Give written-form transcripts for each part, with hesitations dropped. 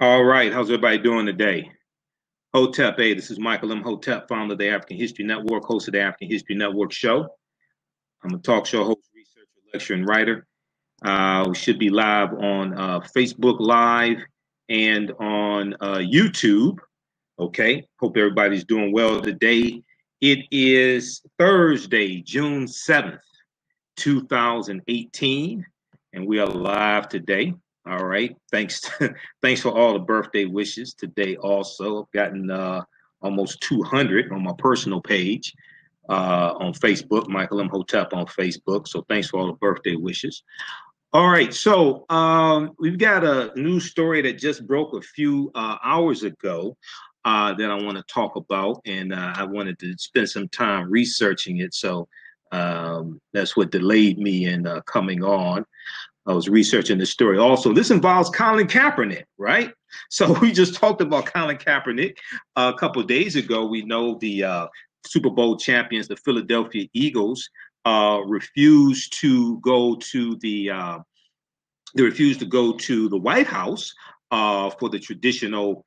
All right, how's everybody doing today? Hotep, hey, this is Michael Imhotep, founder of the African History Network, host of the African History Network show. I'm a talk show host, researcher, lecturer, and writer. We should be live on Facebook Live and on YouTube. Okay, hope everybody's doing well today. It is Thursday, June 7th, 2018, and we are live today. All right. Thanks for all the birthday wishes today. Also, I've gotten almost 200 on my personal page on Facebook, Michael M. Hotep on Facebook. So thanks for all the birthday wishes. All right. So we've got a news story that just broke a few hours ago that I want to talk about, and I wanted to spend some time researching it. So that's what delayed me in coming on. I was researching this story. Also, this involves Colin Kaepernick, right? So we just talked about Colin Kaepernick a couple of days ago. We know the Super Bowl champions, the Philadelphia Eagles, refused to go to the they refused to go to the White House for the traditional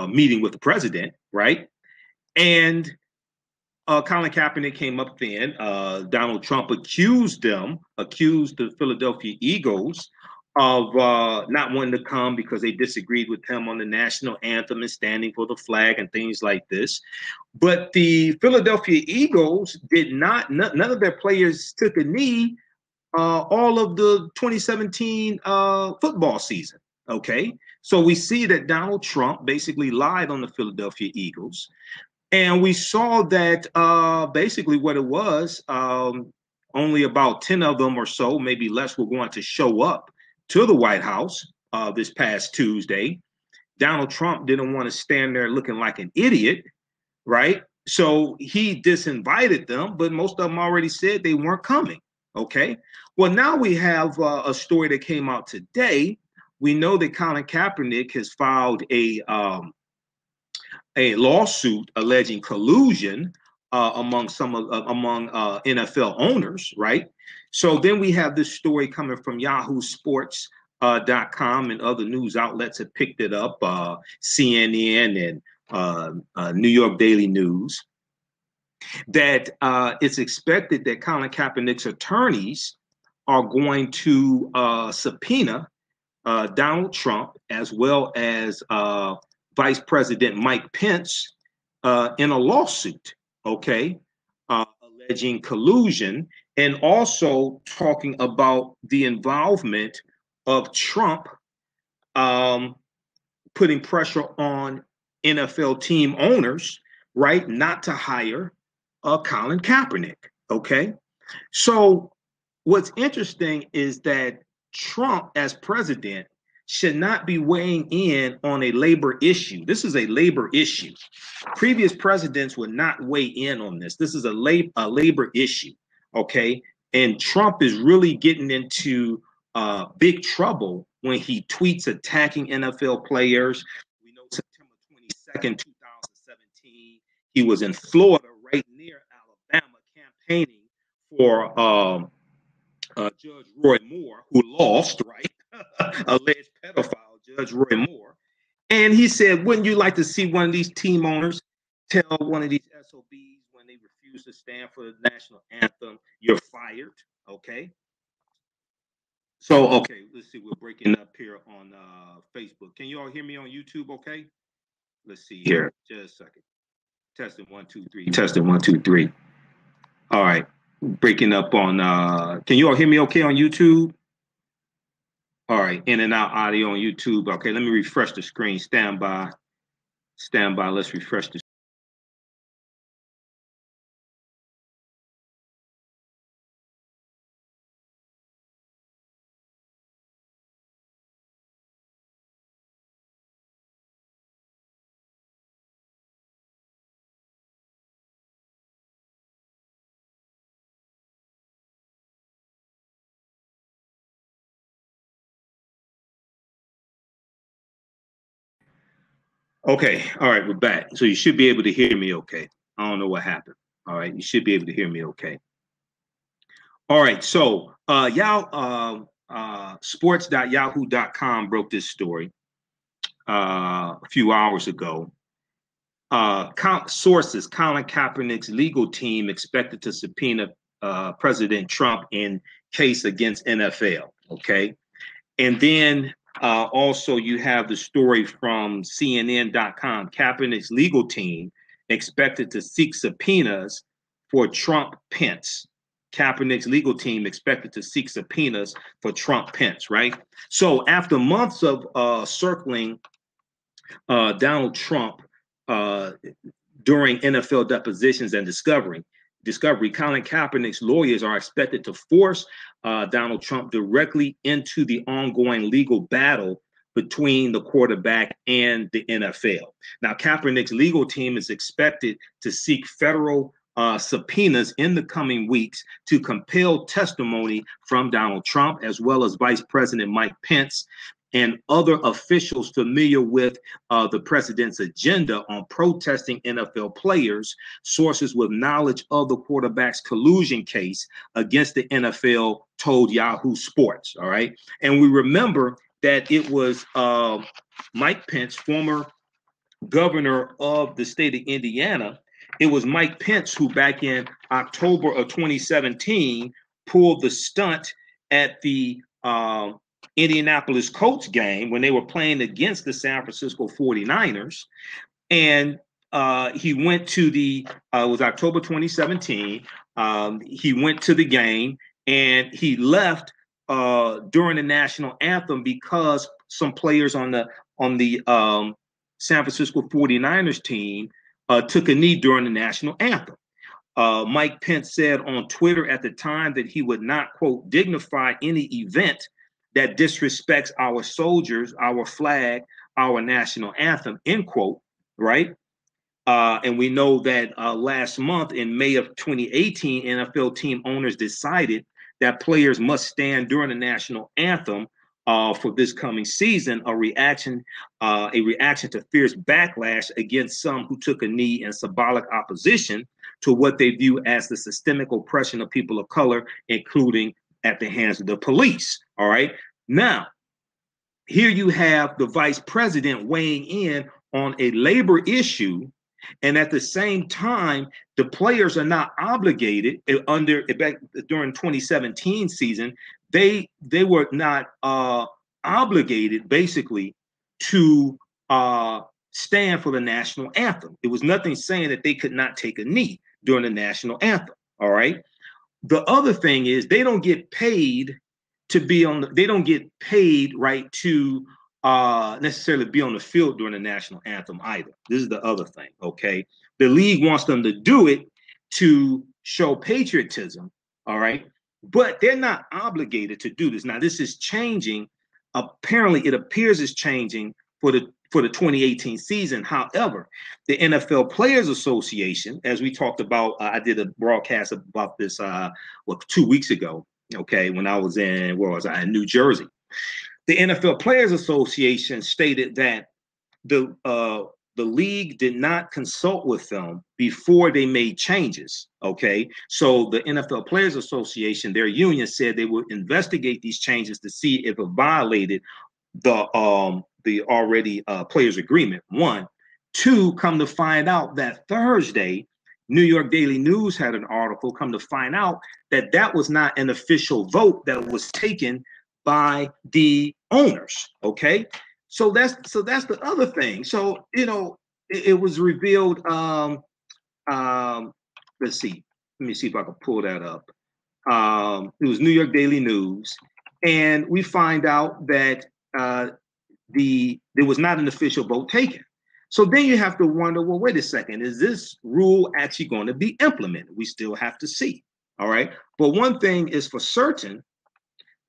meeting with the president, right? And Colin Kaepernick came up then. Donald Trump accused the Philadelphia Eagles of not wanting to come because they disagreed with him on the national anthem and standing for the flag and things like this. But the Philadelphia Eagles did not, none of their players took a knee all of the 2017 football season. Okay. So we see that Donald Trump basically lied on the Philadelphia Eagles. And we saw that basically what it was, only about 10 of them or so, maybe less, were going to show up to the White House this past Tuesday. Donald Trump didn't want to stand there looking like an idiot, right? So he disinvited them, but most of them already said they weren't coming. Okay. Well, now we have a story that came out today. We know that Colin Kaepernick has filed a lawsuit alleging collusion among NFL owners, right? So then we have this story coming from Yahoo Sports.com and other news outlets have picked it up, CNN and New York Daily News, that it's expected that Colin Kaepernick's attorneys are going to subpoena Donald Trump as well as Vice President Mike Pence in a lawsuit, okay, alleging collusion and also talking about the involvement of Trump putting pressure on NFL team owners, right, not to hire Colin Kaepernick, okay? So what's interesting is that Trump, as president, should not be weighing in on a labor issue. This is a labor issue. Previous presidents would not weigh in on this. This is a labor issue, okay? And Trump is really getting into big trouble when he tweets attacking NFL players. We know September 22nd, 2017, he was in Florida, right near Alabama, campaigning for Judge Roy Moore, who lost, right? Alleged pedophile, Judge Roy Moore. And he said, wouldn't you like to see one of these team owners tell one of these SOBs when they refuse to stand for the national anthem, you're fired? Okay. So, okay, let's see. We're breaking up here on Facebook. Can you all hear me on YouTube? Okay. Let's see here. Just a second. Testing 1, 2, 3. Testing 1, 2, 3. All right. Breaking up on, can you all hear me okay on YouTube? All right, in and out audio on YouTube. Okay, let me refresh the screen. Stand by. Stand by. Let's refresh the. Okay, all right, we're back. So you should be able to hear me okay. I don't know what happened. All right, you should be able to hear me okay. All right, so sports.yahoo.com broke this story. a few hours ago. Sources: Colin Kaepernick's legal team expected to subpoena President Trump in case against NFL. Okay, and then also you have the story from CNN.com. Kaepernick's legal team expected to seek subpoenas for Trump Pence. Kaepernick's legal team expected to seek subpoenas for Trump Pence, right? So after months of circling Donald Trump during NFL depositions and discovery, Colin Kaepernick's lawyers are expected to force Donald Trump directly into the ongoing legal battle between the quarterback and the NFL. Now, Kaepernick's legal team is expected to seek federal subpoenas in the coming weeks to compel testimony from Donald Trump, as well as Vice President Mike Pence and other officials familiar with the president's agenda on protesting NFL players. Sources with knowledge of the quarterback's collusion case against the NFL told Yahoo Sports. All right. And we remember that it was Mike Pence, former governor of the state of Indiana. It was Mike Pence who, back in October of 2017, pulled the stunt at the Indianapolis Colts game when they were playing against the San Francisco 49ers. And he went to the, it was October 2017. He went to the game and he left during the national anthem because some players on the San Francisco 49ers team took a knee during the national anthem. Mike Pence said on Twitter at the time that he would not, quote, dignify any event that disrespects our soldiers, our flag, our national anthem, end quote, right? And we know that last month, in May of 2018, NFL team owners decided that players must stand during the national anthem for this coming season, a reaction to fierce backlash against some who took a knee in symbolic opposition to what they view as the systemic oppression of people of color, including at the hands of the police. All right. Now, here you have the vice president weighing in on a labor issue, and at the same time, the players are not obligated during 2017 season. They were not obligated basically to stand for the national anthem. There was nothing saying that they could not take a knee during the national anthem. All right. The other thing is they don't get paid to be on they don't get paid, right, to necessarily be on the field during the national anthem either. This is the other thing. Okay. The league wants them to do it to show patriotism. All right. But they're not obligated to do this. Now, this is changing. Apparently, it appears it's changing for the 2018 season. However, the NFL Players Association, as we talked about, I did a broadcast about this 2 weeks ago. Okay, when I was in, where was I? In New Jersey. The NFL Players Association stated that the league did not consult with them before they made changes. Okay, so the NFL Players Association, their union, said they would investigate these changes to see if it violated the already players agreement. 1, 2, come to find out that Thursday, New York Daily News had an article, come to find out that that was not an official vote that was taken by the owners. Okay, so that's the other thing. So it was revealed. Let's see. Let me see if I can pull that up. It was New York Daily News, and we find out that there was not an official vote taken. So then you have to wonder, well, wait a second, is this rule actually going to be implemented? We still have to see. All right. But one thing is for certain,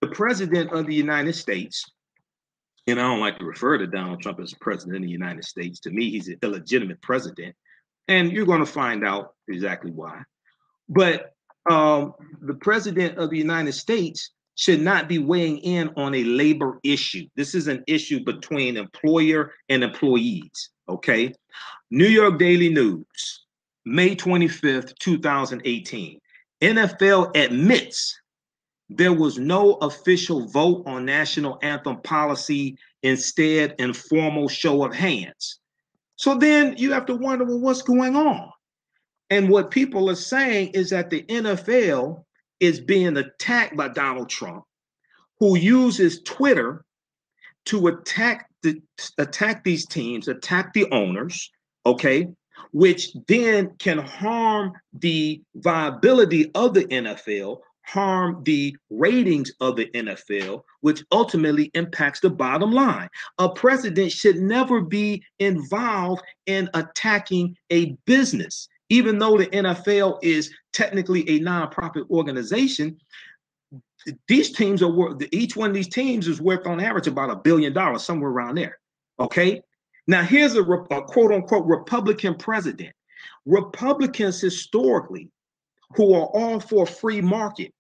the president of the United States, and I don't like to refer to Donald Trump as president of the United States. To me, he's an illegitimate president. And you're going to find out exactly why. But the president of the United States should not be weighing in on a labor issue. This is an issue between employer and employees. Okay. New York Daily News, May 25th, 2018. NFL admits There was no official vote on national anthem policy, instead, informal show of hands. So then you have to wonder, well, what's going on? And what people are saying is that the NFL is being attacked by Donald Trump, who uses Twitter to attack these teams, attack the owners, okay, which then can harm the viability of the NFL, harm the ratings of the NFL, which ultimately impacts the bottom line. A president should never be involved in attacking a business. Even though the NFL is technically a nonprofit organization, these teams are worth, each one of these teams is worth on average about $1 billion, somewhere around there. Okay. Now here's a quote unquote Republican president. Republicans historically, who are all for free market,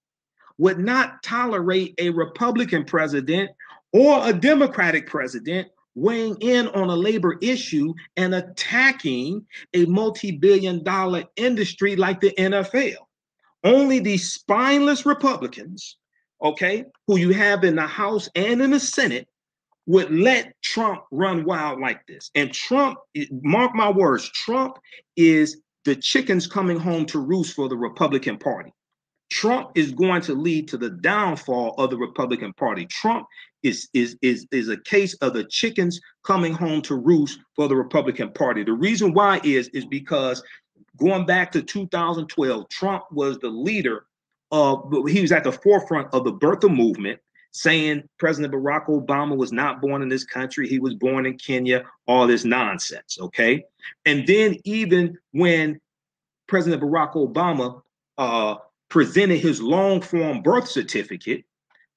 would not tolerate a Republican president or a Democratic president weighing in on a labor issue and attacking a multi-billion-dollar industry like the NFL. Only these spineless Republicans, okay, who you have in the House and in the Senate, would let Trump run wild like this. And Trump, mark my words, Trump is the chickens coming home to roost for the Republican Party. Trump is going to lead to the downfall of the Republican Party. Trump is a case of the chickens coming home to roost for the Republican Party. The reason why is because going back to 2012, Trump was the leader of, he was at the forefront of the birther movement, saying President Barack Obama was not born in this country. He was born in Kenya, all this nonsense, okay? And then even when President Barack Obama presented his long-form birth certificate,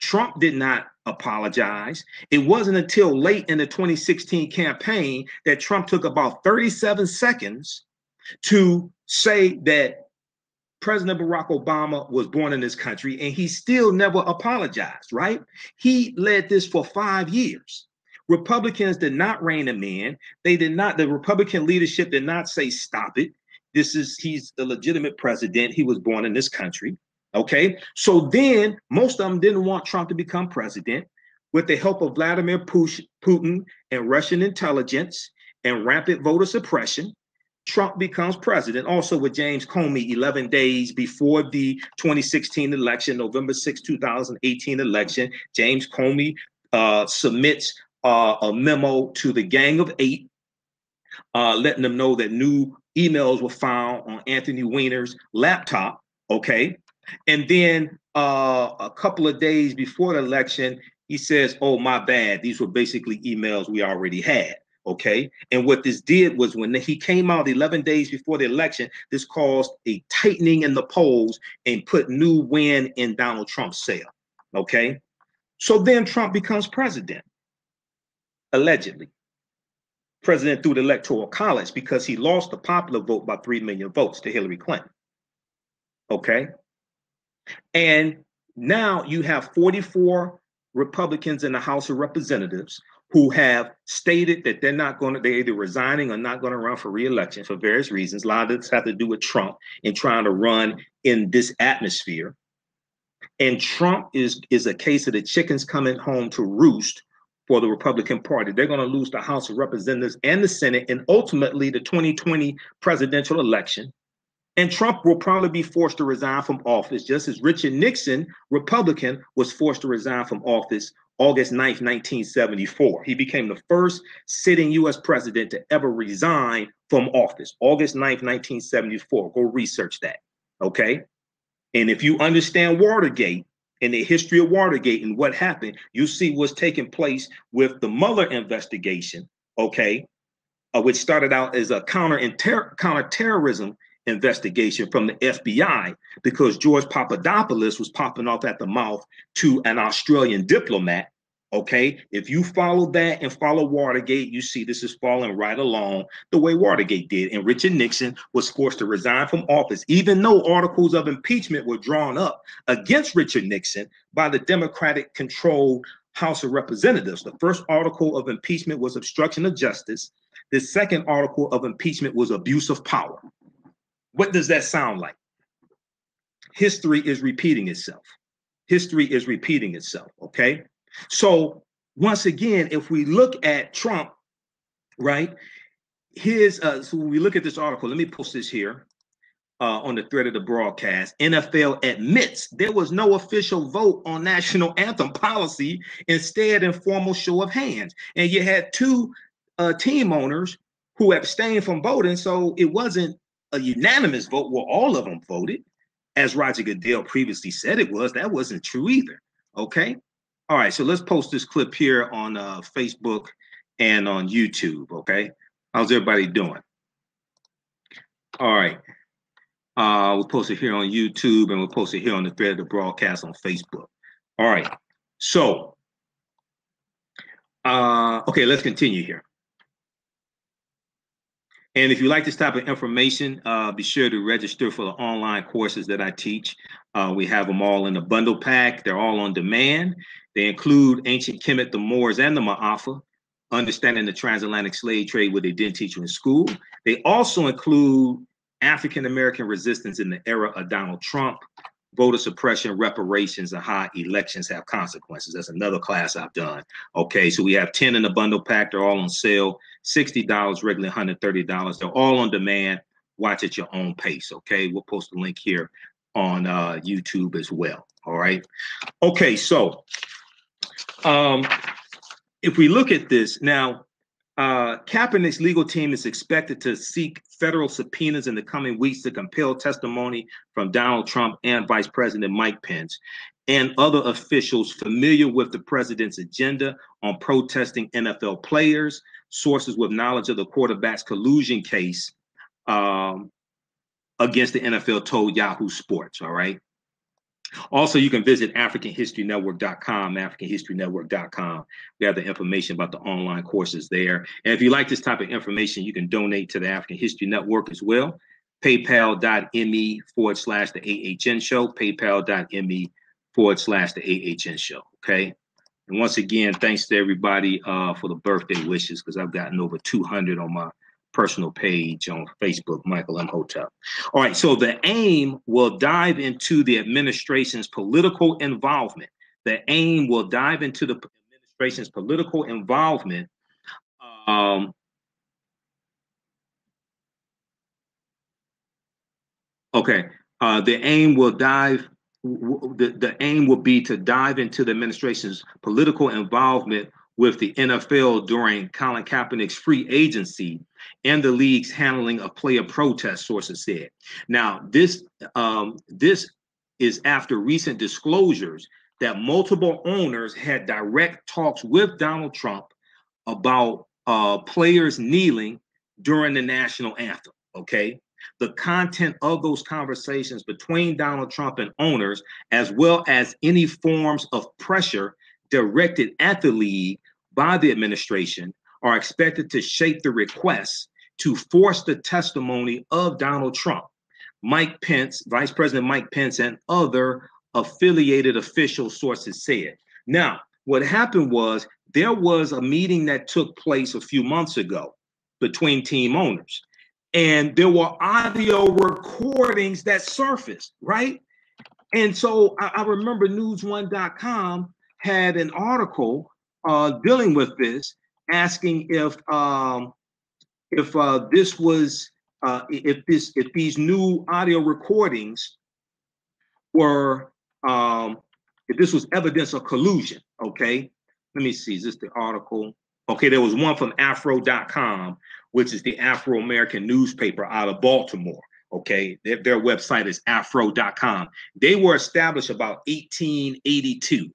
Trump did not apologize. It wasn't until late in the 2016 campaign that Trump took about 37 seconds to say that President Barack Obama was born in this country, and he still never apologized, right? He led this for 5 years. Republicans did not rein him in. They did not, the Republican leadership did not say, stop it. He's a legitimate president. He was born in this country. Okay. So then most of them didn't want Trump to become president. With the help of Vladimir Putin and Russian intelligence and rampant voter suppression, Trump becomes president, also with James Comey 11 days before the 2016 election, November 6, 2018 election. James Comey submits a memo to the Gang of Eight, letting them know that new emails were found on Anthony Weiner's laptop, okay? And then a couple of days before the election, he says, oh, my bad. These were basically emails we already had. Okay. And what this did was when he came out 11 days before the election, this caused a tightening in the polls and put new wind in Donald Trump's sail. Okay. So then Trump becomes president, allegedly. President through the Electoral College, because he lost the popular vote by 3 million votes to Hillary Clinton. Okay. And now you have 44 Republicans in the House of Representatives who have stated that they're either resigning or not going to run for re-election for various reasons. A lot of this have to do with Trump and trying to run in this atmosphere. And Trump is a case of the chickens coming home to roost for the Republican Party. They're going to lose the House of Representatives and the Senate and ultimately the 2020 presidential election. And Trump will probably be forced to resign from office, just as Richard Nixon, Republican, was forced to resign from office August 9th, 1974. He became the first sitting U.S. president to ever resign from office, August 9th, 1974. Go research that, okay? And if you understand Watergate and the history of Watergate and what happened, you see what's taking place with the Mueller investigation, okay, which started out as a counterterrorism investigation from the FBI because George Papadopoulos was popping off at the mouth to an Australian diplomat. Okay, if you follow that and follow Watergate, you see this is falling right along the way Watergate did. And Richard Nixon was forced to resign from office, even though articles of impeachment were drawn up against Richard Nixon by the Democratic-controlled House of Representatives. The first article of impeachment was obstruction of justice. The second article of impeachment was abuse of power. What does that sound like? History is repeating itself. history is repeating itself, okay? So once again, if we look at Trump, right, so when we look at this article, let me post this here on the thread of the broadcast. NFL admits there was no official vote on national anthem policy, instead informal show of hands. And you had two team owners who abstained from voting, so it wasn't a unanimous vote where all of them voted, as Roger Goodell previously said it was. That wasn't true either, okay? All right, so let's post this clip here on Facebook and on YouTube, okay? How's everybody doing? All right. We'll post it here on YouTube, and we'll post it here on the thread of the broadcast on Facebook. All right. So, okay, let's continue here. And if you like this type of information, be sure to register for the online courses that I teach. We have them all in a bundle pack. They're all on demand. They include Ancient Kemet, the Moors, and the Ma'afa, Understanding the Transatlantic Slave Trade, what they didn't teach you in school. They also include African-American resistance in the era of Donald Trump, voter suppression, reparations, and how elections have consequences. That's another class I've done. Okay, so we have 10 in the bundle pack. They're all on sale, $60, regularly $130. They're all on demand. Watch at your own pace, okay? We'll post a link here on YouTube as well, all right? Okay, so if we look at this now, Kaepernick's legal team is expected to seek federal subpoenas in the coming weeks to compel testimony from Donald Trump and Vice President Mike Pence and other officials familiar with the president's agenda on protesting NFL players. Sources with knowledge of the quarterback's collusion case against the NFL told Yahoo Sports, all right? Also, you can visit AfricanHistoryNetwork.com, AfricanHistoryNetwork.com. We have the information about the online courses there. And if you like this type of information, you can donate to the African History Network as well. PayPal.me/the AHN show, PayPal.me/the AHN show, okay? And once again, thanks to everybody for the birthday wishes, because I've gotten over 200 on my personal page on Facebook, Michael Imhotep. All right, so the AIM will dive into the administration's political involvement. The AIM will dive into the administration's political involvement. The aim will dive. The aim will be to dive into the administration's political involvement with the NFL during Colin Kaepernick's free agency and the league's handling of player protests, sources said. Now, this is after recent disclosures that multiple owners had direct talks with Donald Trump about players kneeling during the national anthem, okay? The content of those conversations between Donald Trump and owners, as well as any forms of pressure directed at the league by the administration, are expected to shape the requests to force the testimony of Donald Trump, Mike Pence, Vice President Mike Pence, and other affiliated officials, sources said. Now, what happened was there was a meeting that took place a few months ago between team owners, and there were audio recordings that surfaced, right? And so I remember News1.com had an article dealing with this, asking if these new audio recordings were if this was evidence of collusion. Okay, let me see. Is this the article? Okay, there was one from Afro.com, which is the Afro-American newspaper out of Baltimore. Okay, their website is Afro.com. They were established about 1882.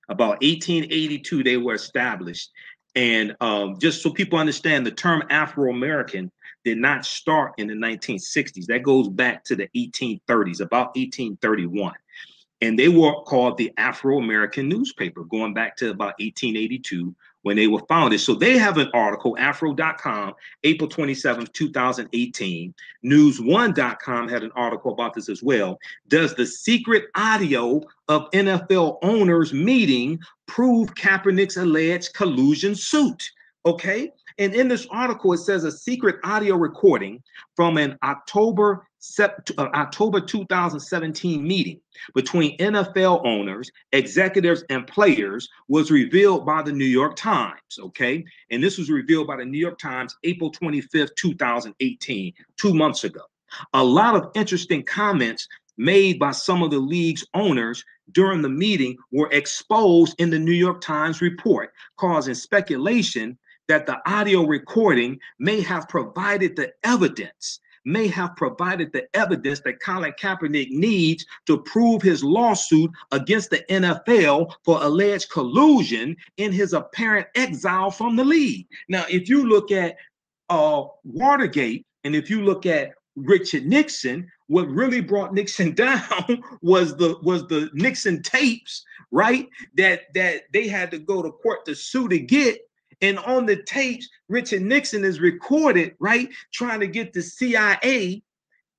About 1882, they were established. And just so people understand, the term Afro-American did not start in the 1960s. That goes back to the 1830s, about 1831. And they were called the Afro-American newspaper, going back to about 1882 when they were founded. So they have an article, Afro.com, April 27th, 2018. News1.com had an article about this as well. Does the secret audio of NFL owners meeting prove Kaepernick's alleged collusion suit? Okay. And in this article, it says a secret audio recording from an October October 2017 meeting between NFL owners, executives, and players was revealed by the New York Times, okay? And this was revealed by the New York Times April 25th, 2018, 2 months ago. A lot of interesting comments made by some of the league's owners during the meeting were exposed in the New York Times report, causing speculation that the audio recording may have provided the evidence that Colin Kaepernick needs to prove his lawsuit against the NFL for alleged collusion in his apparent exile from the league. Now, if you look at Watergate, and if you look at Richard Nixon, what really brought Nixon down was the Nixon tapes, right? That they had to go to court to sue to get. And on the tapes, Richard Nixon is recorded, right, trying to get the CIA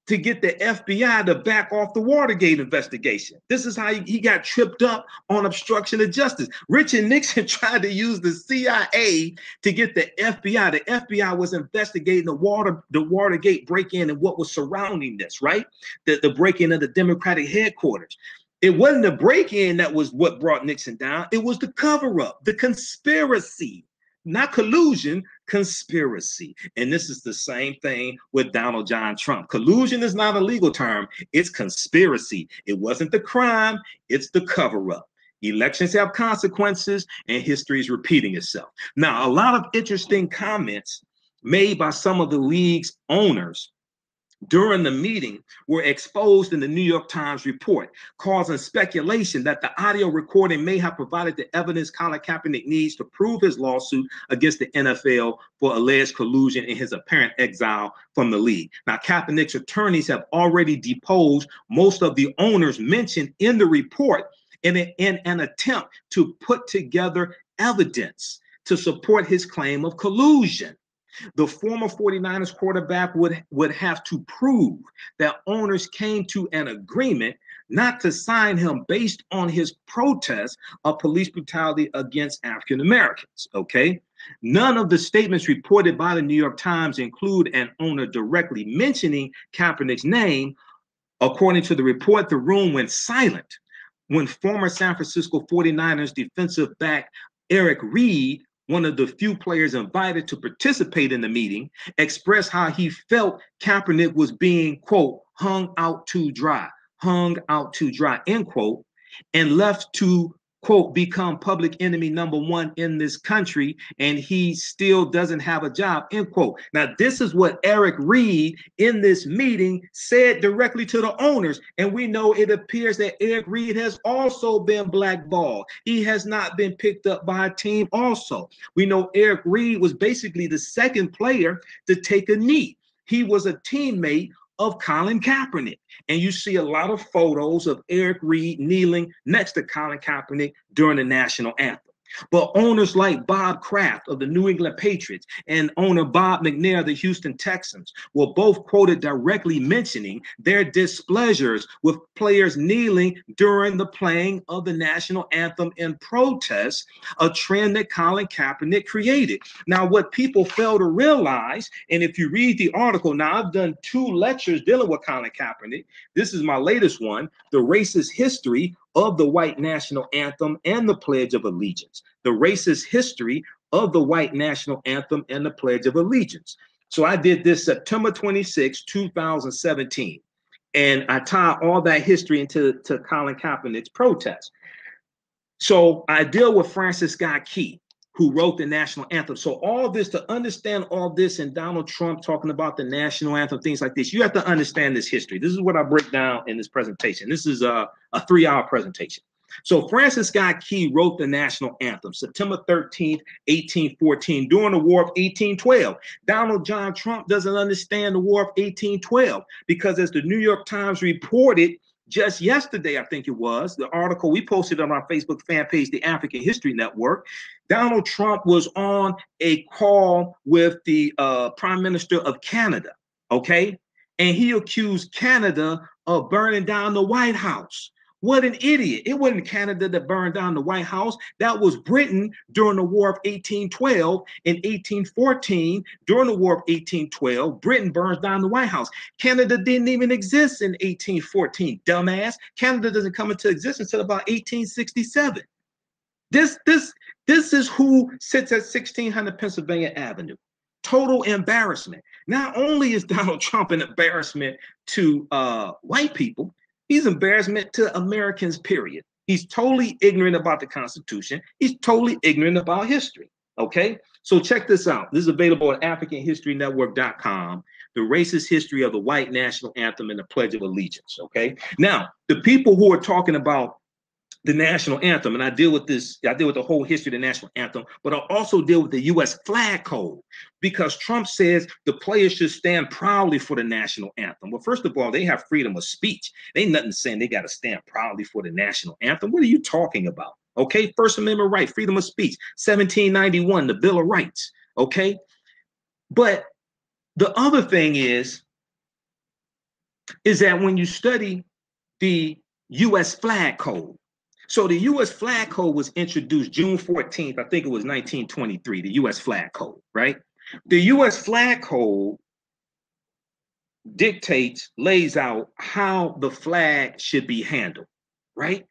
to get the FBI to back off the Watergate investigation. This is how he got tripped up on obstruction of justice. Richard Nixon tried to use the CIA to get the FBI. The FBI was investigating the Watergate break-in and what was surrounding this, right? The break-in of the Democratic headquarters. It wasn't the break-in that was what brought Nixon down. It was the cover-up, the conspiracy. Not collusion, conspiracy. And this is the same thing with Donald John Trump. Collusion is not a legal term. It's conspiracy. It wasn't the crime. It's the cover-up. Elections have consequences, and history is repeating itself. Now, a lot of interesting comments made by some of the league's owners during the meeting were exposed in the New York Times report, causing speculation that the audio recording may have provided the evidence Colin Kaepernick needs to prove his lawsuit against the NFL for alleged collusion in his apparent exile from the league. Now, Kaepernick's attorneys have already deposed most of the owners mentioned in the report in an attempt to put together evidence to support his claim of collusion. The former 49ers quarterback would have to prove that owners came to an agreement not to sign him based on his protest of police brutality against African Americans, okay? None of the statements reported by the New York Times include an owner directly mentioning Kaepernick's name. According to the report, the room went silent when former San Francisco 49ers defensive back Eric Reid, one of the few players invited to participate in the meeting, expressed how he felt Kaepernick was being, quote, hung out to dry, end quote, and left to, quote, become public enemy #1 in this country, and he still doesn't have a job, end quote. Now, this is what Eric Reid in this meeting said directly to the owners, and we know it appears that Eric Reid has also been blackballed. He has not been picked up by a team also. We know Eric Reid was basically the second player to take a knee. He was a teammate of Colin Kaepernick. And you see a lot of photos of Eric Reid kneeling next to Colin Kaepernick during the national anthem. But owners like Bob Kraft of the New England Patriots and owner Bob McNair of the Houston Texans were both quoted directly mentioning their displeasures with players kneeling during the playing of the national anthem in protest, a trend that Colin Kaepernick created. Now, what people fail to realize, and if you read the article, now I've done 2 lectures dealing with Colin Kaepernick. This is my latest one, The Racist History of the White National Anthem and the Pledge of Allegiance. The racist history of the White National Anthem and the Pledge of Allegiance. So I did this September 26, 2017. And I tie all that history into Colin Kaepernick's protest. So I deal with Francis Scott Key, who wrote the national anthem. So all this, to understand all this, and Donald Trump talking about the national anthem, things like this, you have to understand this history. This is what I break down in this presentation. This is a 3-hour presentation. So Francis Scott Key wrote the national anthem September 13th, 1814, during the War of 1812. Donald John Trump doesn't understand the War of 1812 because, as the New York Times reported just yesterday, I think it was, the article we posted on our Facebook fan page, the African History Network, Donald Trump was on a call with the Prime Minister of Canada, okay? And he accused Canada of burning down the White House. What an idiot. It wasn't Canada that burned down the White House. That was Britain during the War of 1812. In 1814, during the War of 1812, Britain burns down the White House. Canada didn't even exist in 1814, dumbass. Canada doesn't come into existence until about 1867. This is who sits at 1600 Pennsylvania Avenue. Total embarrassment. Not only is Donald Trump an embarrassment to white people, he's embarrassment to Americans, period. He's totally ignorant about the Constitution. He's totally ignorant about history. Okay? So check this out. This is available at AfricanHistoryNetwork.com. The racist history of the white national anthem and the Pledge of Allegiance. Okay? Now, the people who are talking about the national anthem, and I deal with the whole history of the national anthem, but I also deal with the U.S. flag code, because Trump says the players should stand proudly for the national anthem. Well, first of all, they have freedom of speech. They ain't nothing saying they got to stand proudly for the national anthem. What are you talking about? Okay, First Amendment right, freedom of speech, 1791, the Bill of Rights. Okay, but the other thing is that when you study the U.S. flag code, so the U.S. flag code was introduced June 14th, I think it was 1923, the U.S. flag code, right? The U.S. flag code lays out how the flag should be handled, right?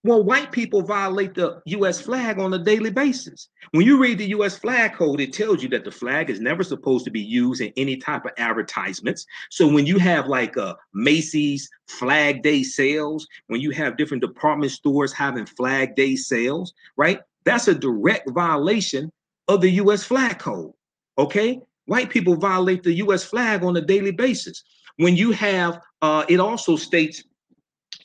Well, white people violate the U.S. flag on a daily basis. When you read the U.S. flag code, it tells you that the flag is never supposed to be used in any type of advertisements. So when you have like Macy's Flag Day sales, when you have different department stores having Flag Day sales, right? That's a direct violation of the U.S. flag code, okay? White people violate the U.S. flag on a daily basis. When you have, it also states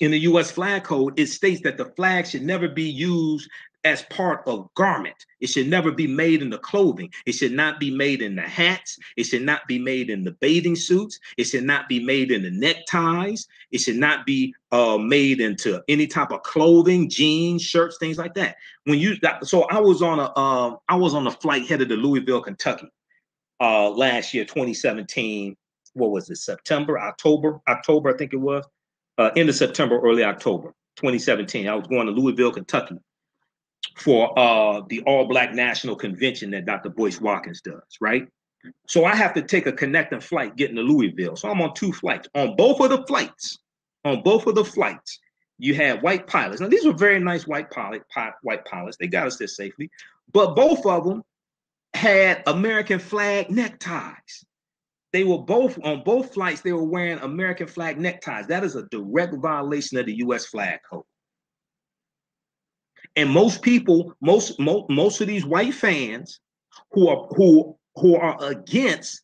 in the U.S. flag code, it states that the flag should never be used as part of garment. It should never be made in the clothing. It should not be made in the hats. It should not be made in the bathing suits. It should not be made in the neckties. It should not be made into any type of clothing, jeans, shirts, things like that. So I was on a flight headed to Louisville, Kentucky, last year, 2017. What was it? October, I think it was. End of September, early October, 2017. I was going to Louisville, Kentucky for the All-Black National Convention that Dr. Boyce Watkins does, right? So I have to take a connecting flight getting to Louisville. So I'm on two flights. On both of the flights, you had white pilots. Now, these were very nice white pilots. They got us there safely. But both of them had American flag neckties. They were both on both flights. They were wearing American flag neckties. That is a direct violation of the U.S. flag code. And most people, most of these white fans who are against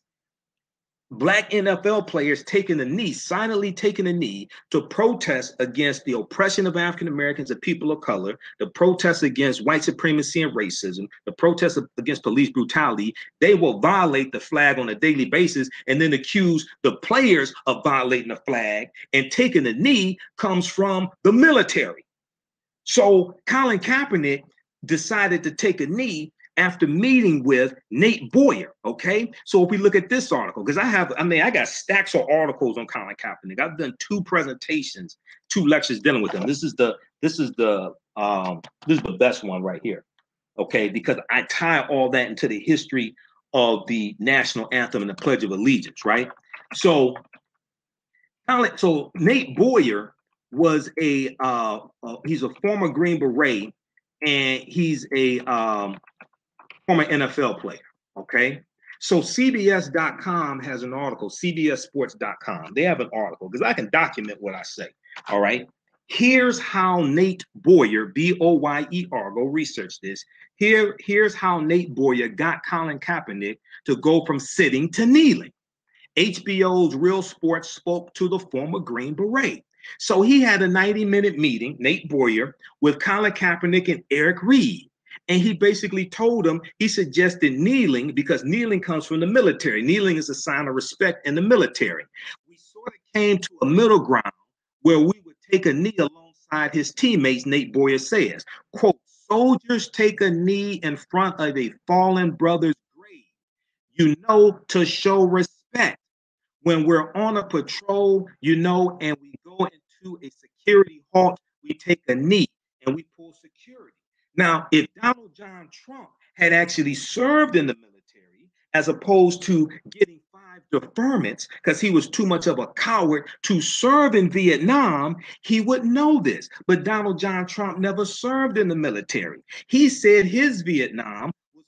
Black NFL players taking the knee, silently taking the knee to protest against the oppression of African Americans and people of color, the protest against white supremacy and racism, the protest against police brutality, they will violate the flag on a daily basis and then accuse the players of violating the flag, and taking the knee comes from the military. So Colin Kaepernick decided to take a knee after meeting with Nate Boyer, okay? So if we look at this article, because I got stacks of articles on Colin Kaepernick. I've done 2 presentations, 2 lectures dealing with him. This is the best one right here, okay? Because I tie all that into the history of the national anthem and the Pledge of Allegiance, right? So Nate Boyer was he's a former Green Beret, and he's a former NFL player, okay? So CBS.com has an article, CBSSports.com. They have an article, because I can document what I say, all right? Here's how Nate Boyer, B-O-Y-E-R, go research this. Here's how Nate Boyer got Colin Kaepernick to go from sitting to kneeling. HBO's Real Sports spoke to the former Green Beret. So he had a 90-minute meeting, Nate Boyer, with Colin Kaepernick and Eric Reed. And he basically told him, he suggested kneeling, because kneeling comes from the military. Kneeling is a sign of respect in the military. We sort of came to a middle ground where we would take a knee alongside his teammates, Nate Boyer says. Quote, soldiers take a knee in front of a fallen brother's grave, to show respect. When we're on a patrol, and we go to a security halt, we take a knee and we pull security. Now, if Donald John Trump had actually served in the military, as opposed to getting 5 deferments because he was too much of a coward to serve in Vietnam, he would know this. But Donald John Trump never served in the military. He said his Vietnam was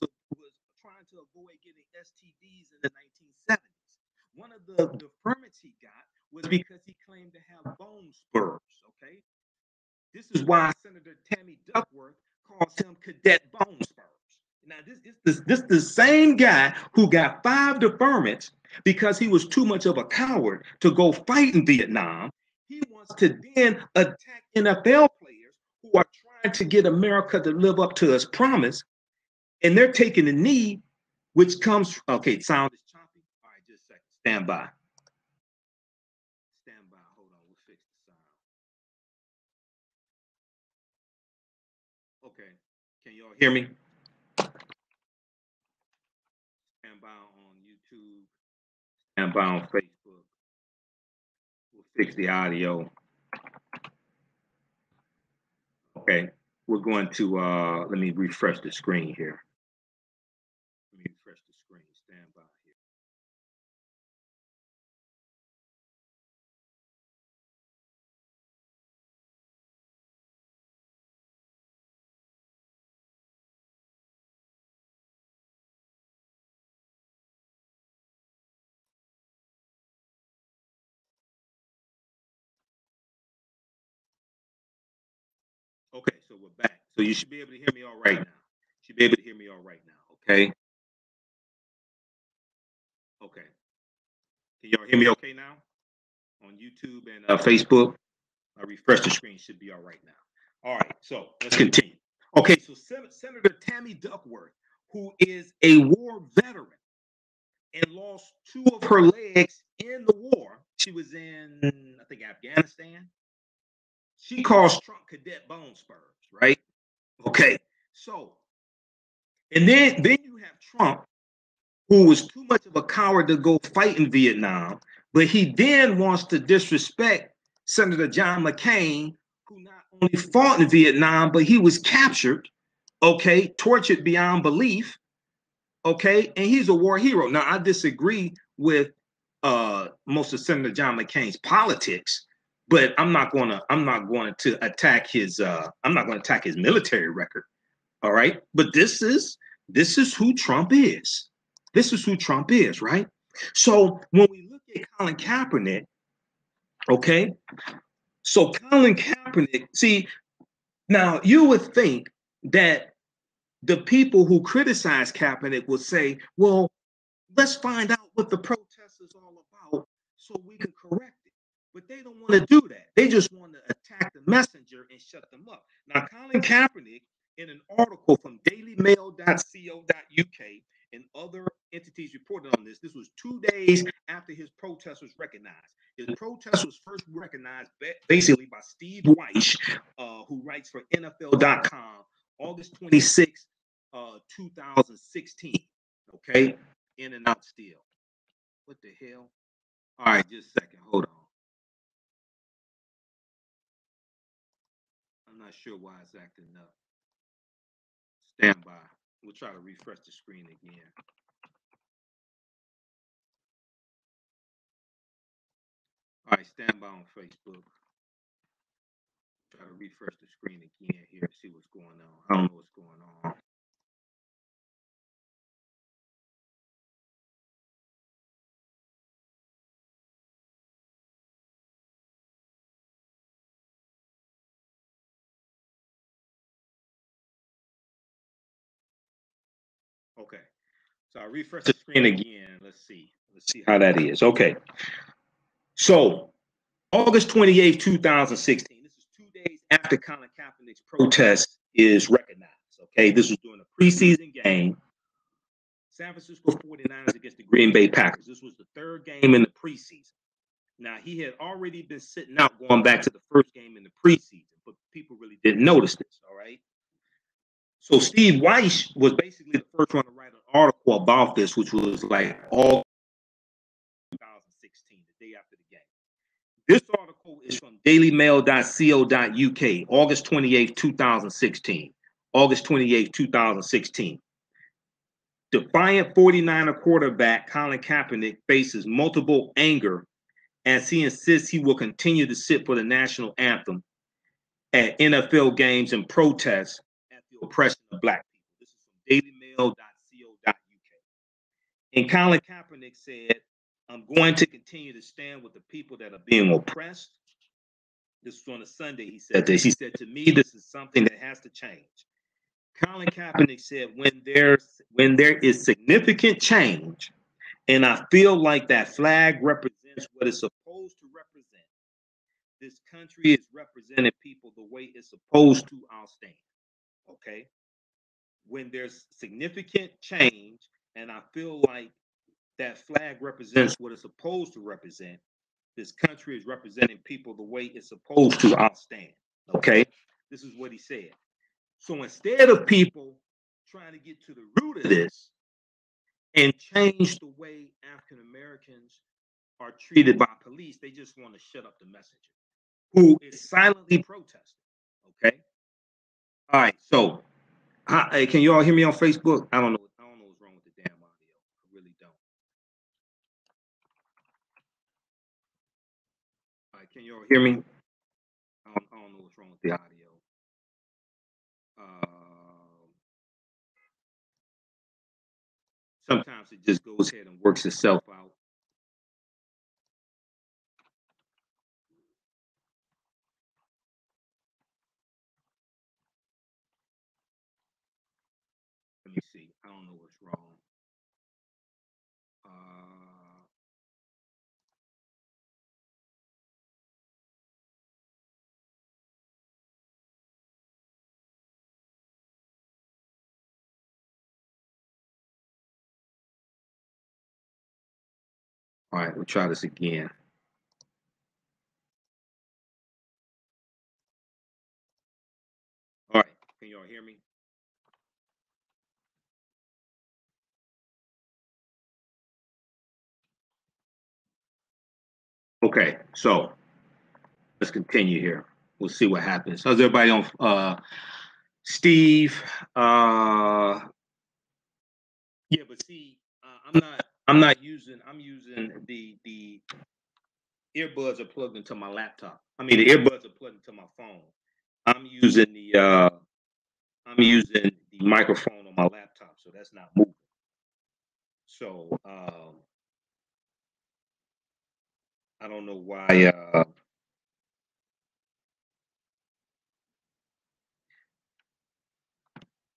trying to avoid getting STDs in the 1970s. One of the deferments he got was because he claimed to have bone spurs. Okay, this is why Senator Tammy Duckworth calls him Cadet Bone Spurs. Now, this the same guy who got 5 deferments because he was too much of a coward to go fight in Vietnam. He wants to then attack NFL players who are trying to get America to live up to its promise, and they're taking a knee, which comes. Okay, sound is choppy. All right, just a second. Stand by. Stand by. Hold on. We'll fix the sound. Okay. Can y'all hear me? Stand by on YouTube. Stand by on Facebook. We'll fix the audio. Okay. We're going to let me refresh the screen here. Let me refresh the screen. Stand by here. Okay, so we're back. So you should be able to hear me all right now. You should be able to hear me all right now. Okay. Okay. Can y'all hear me okay now? On YouTube and Facebook? I refresh the screen. Should be all right now. All right. So let's continue. Okay. So Senator Tammy Duckworth, who is a war veteran and lost 2 of her legs in the war. She was in, I think, Afghanistan. She calls Trump Cadet Bone Spurs, right? Okay. So, and then you have Trump, who was too much of a coward to go fight in Vietnam, but he then wants to disrespect Senator John McCain, who not only fought in Vietnam, but he was captured, okay, tortured beyond belief, okay, and he's a war hero. Now, I disagree with most of Senator John McCain's politics, but I'm not going to attack his military record. All right, but this is who Trump is. This is who Trump is, right? So when we look at Colin Kaepernick, okay, so Colin Kaepernick, see, now you would think that the people who criticize Kaepernick would say, well, let's find out what the protest is all about so we can correct it. But they don't want to do that. They just want to attack the messenger and shut them up. Now, Colin Kaepernick, in an article from dailymail.co.uk and other entities reported on this, this was 2 days after his protest was recognized. His protest was first recognized basically by Steve Weish, who writes for NFL.com, August 26, 2016. Okay? In and out still. What the hell? All right, just a second. Hold on. I'm not sure why it's acting up. Stand by. We'll try to refresh the screen again. All right, stand by on Facebook. Try to refresh the screen again here to see what's going on. I don't know what's going on. Okay. So I refresh the screen again. Let's see. Let's see how that is. Okay. So August 28th, 2016. This is 2 days after Colin Kaepernick's protest is recognized. Okay. This was during a preseason game. San Francisco 49ers against the Green Bay Packers. This was the 3rd game in the preseason. Now, he had already been sitting out going back to the first game in the preseason, but people really didn't notice this, all right? So Steve Weish was basically the first one to write an article about this, which was like all 2016, the day after the game. This article is from dailymail.co.uk, August 28th, 2016. August 28th, 2016. Defiant 49er quarterback Colin Kaepernick faces multiple anger as he insists he will continue to sit for the national anthem at NFL games and protests at the oppression of black people. This is from dailymail.co.uk. And Colin Kaepernick said, I'm going to continue to stand with the people that are being oppressed. This was on a Sunday, he said this. He said, to me, this is something that has to change. Colin Kaepernick said, when there is significant change, and I feel like that flag represents what it's supposed to represent, this country is representing people the way it's supposed to, I'll stand. Okay? When there's significant change, and I feel like that flag represents what it's supposed to represent, this country is representing people the way it's supposed to, I'll stand. Okay? This is what he said. So instead of people trying to get to the root of this and change the way African Americans are treated by police, they just want to shut up the messenger who is silently protesting. Okay. All right. So, hey, can you all hear me on Facebook? I don't know. I don't know what's wrong with the damn audio. I really don't. All right. Can you all hear me? I don't know what's wrong with the audio. Sometimes it just goes ahead and works itself out. Let me see. I don't know what's wrong. All right, we'll try this again. All right, can you all hear me? Okay, so let's continue here. We'll see what happens. How's everybody on? Steve. Yeah, but see, I'm not using. I'm using the earbuds are plugged into my laptop. I mean, the earbuds are plugged into my phone. I'm using the microphone on my laptop, so that's not moving. So I don't know why.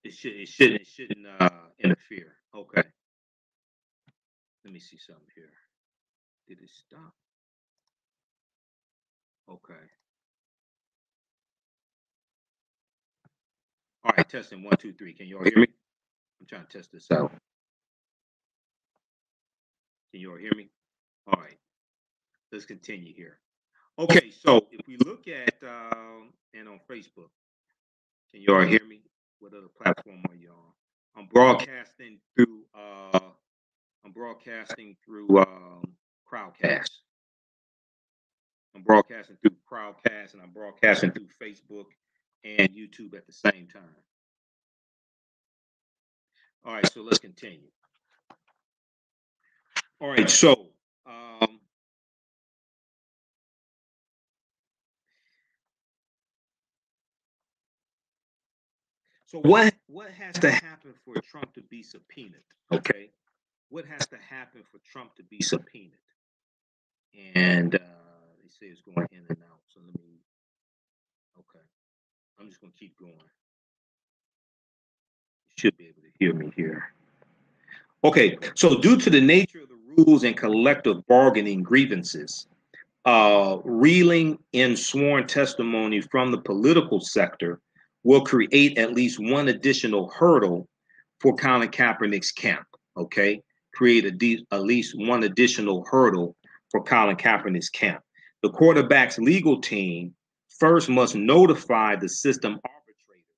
It shouldn't interfere. Okay. Let me see something here. Did it stop? Okay. All right, testing 1, 2, 3. Can you all hear me? I'm trying to test this out. Can you all hear me? All right. Let's continue here. Okay, so if we look at and on Facebook, can you all hear me? What other platform are you on? I'm broadcasting through Crowdcast. I'm broadcasting through Crowdcast and I'm broadcasting through Facebook and YouTube at the same time. All right, so let's continue. All right, so what has to happen for Trump to be subpoenaed? Okay, what has to happen for Trump to be subpoenaed? And they say it's going in and out. So let me. Okay, I'm just going to keep going. You should be able to hear me here. Okay, so due to the nature of the rules and collective bargaining grievances, reeling in sworn testimony from the political sector will create at least one additional hurdle for Colin Kaepernick's camp. Okay, create at least one additional hurdle for Colin Kaepernick's camp. The quarterback's legal team first must notify the system arbitrator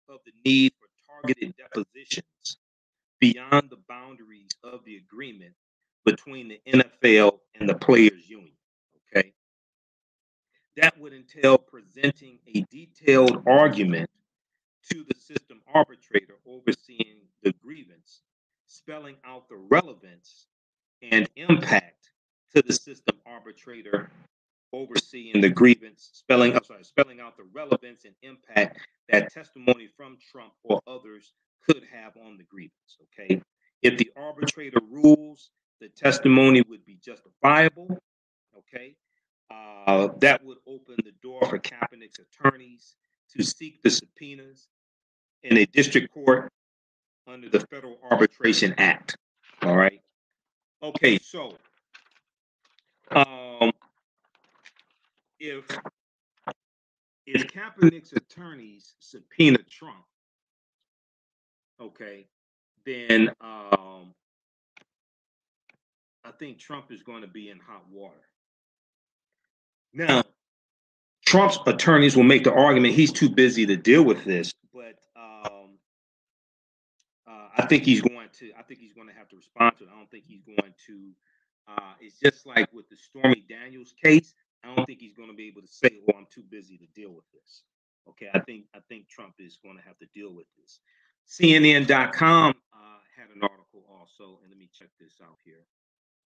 of the need for targeted depositions beyond the boundaries of the agreement between the NFL and the players' union. Okay. that would entail presenting a detailed argument to the system arbitrator overseeing the grievance, spelling out the relevance and impact to the system arbitrator overseeing the grievance, spelling out the relevance and impact that testimony from Trump or others could have on the grievance. Okay. If the arbitrator rules the testimony would be justifiable, okay, that would open the door for Kaepernick's attorneys to seek the subpoenas in a district court under the Federal Arbitration Act. All right. Okay, so um, if Kaepernick's attorneys subpoena Trump, okay, then I think Trump is going to be in hot water. Now, Trump's attorneys will make the argument he's too busy to deal with this, but I think he's going to. I think he's going to have to respond to it. I don't think he's going to. It's just like with the Stormy Daniels case. I don't think he's going to be able to say, "Oh, I'm too busy to deal with this." Okay, I think Trump is going to have to deal with this. CNN.com had an article also, and let me check this out here.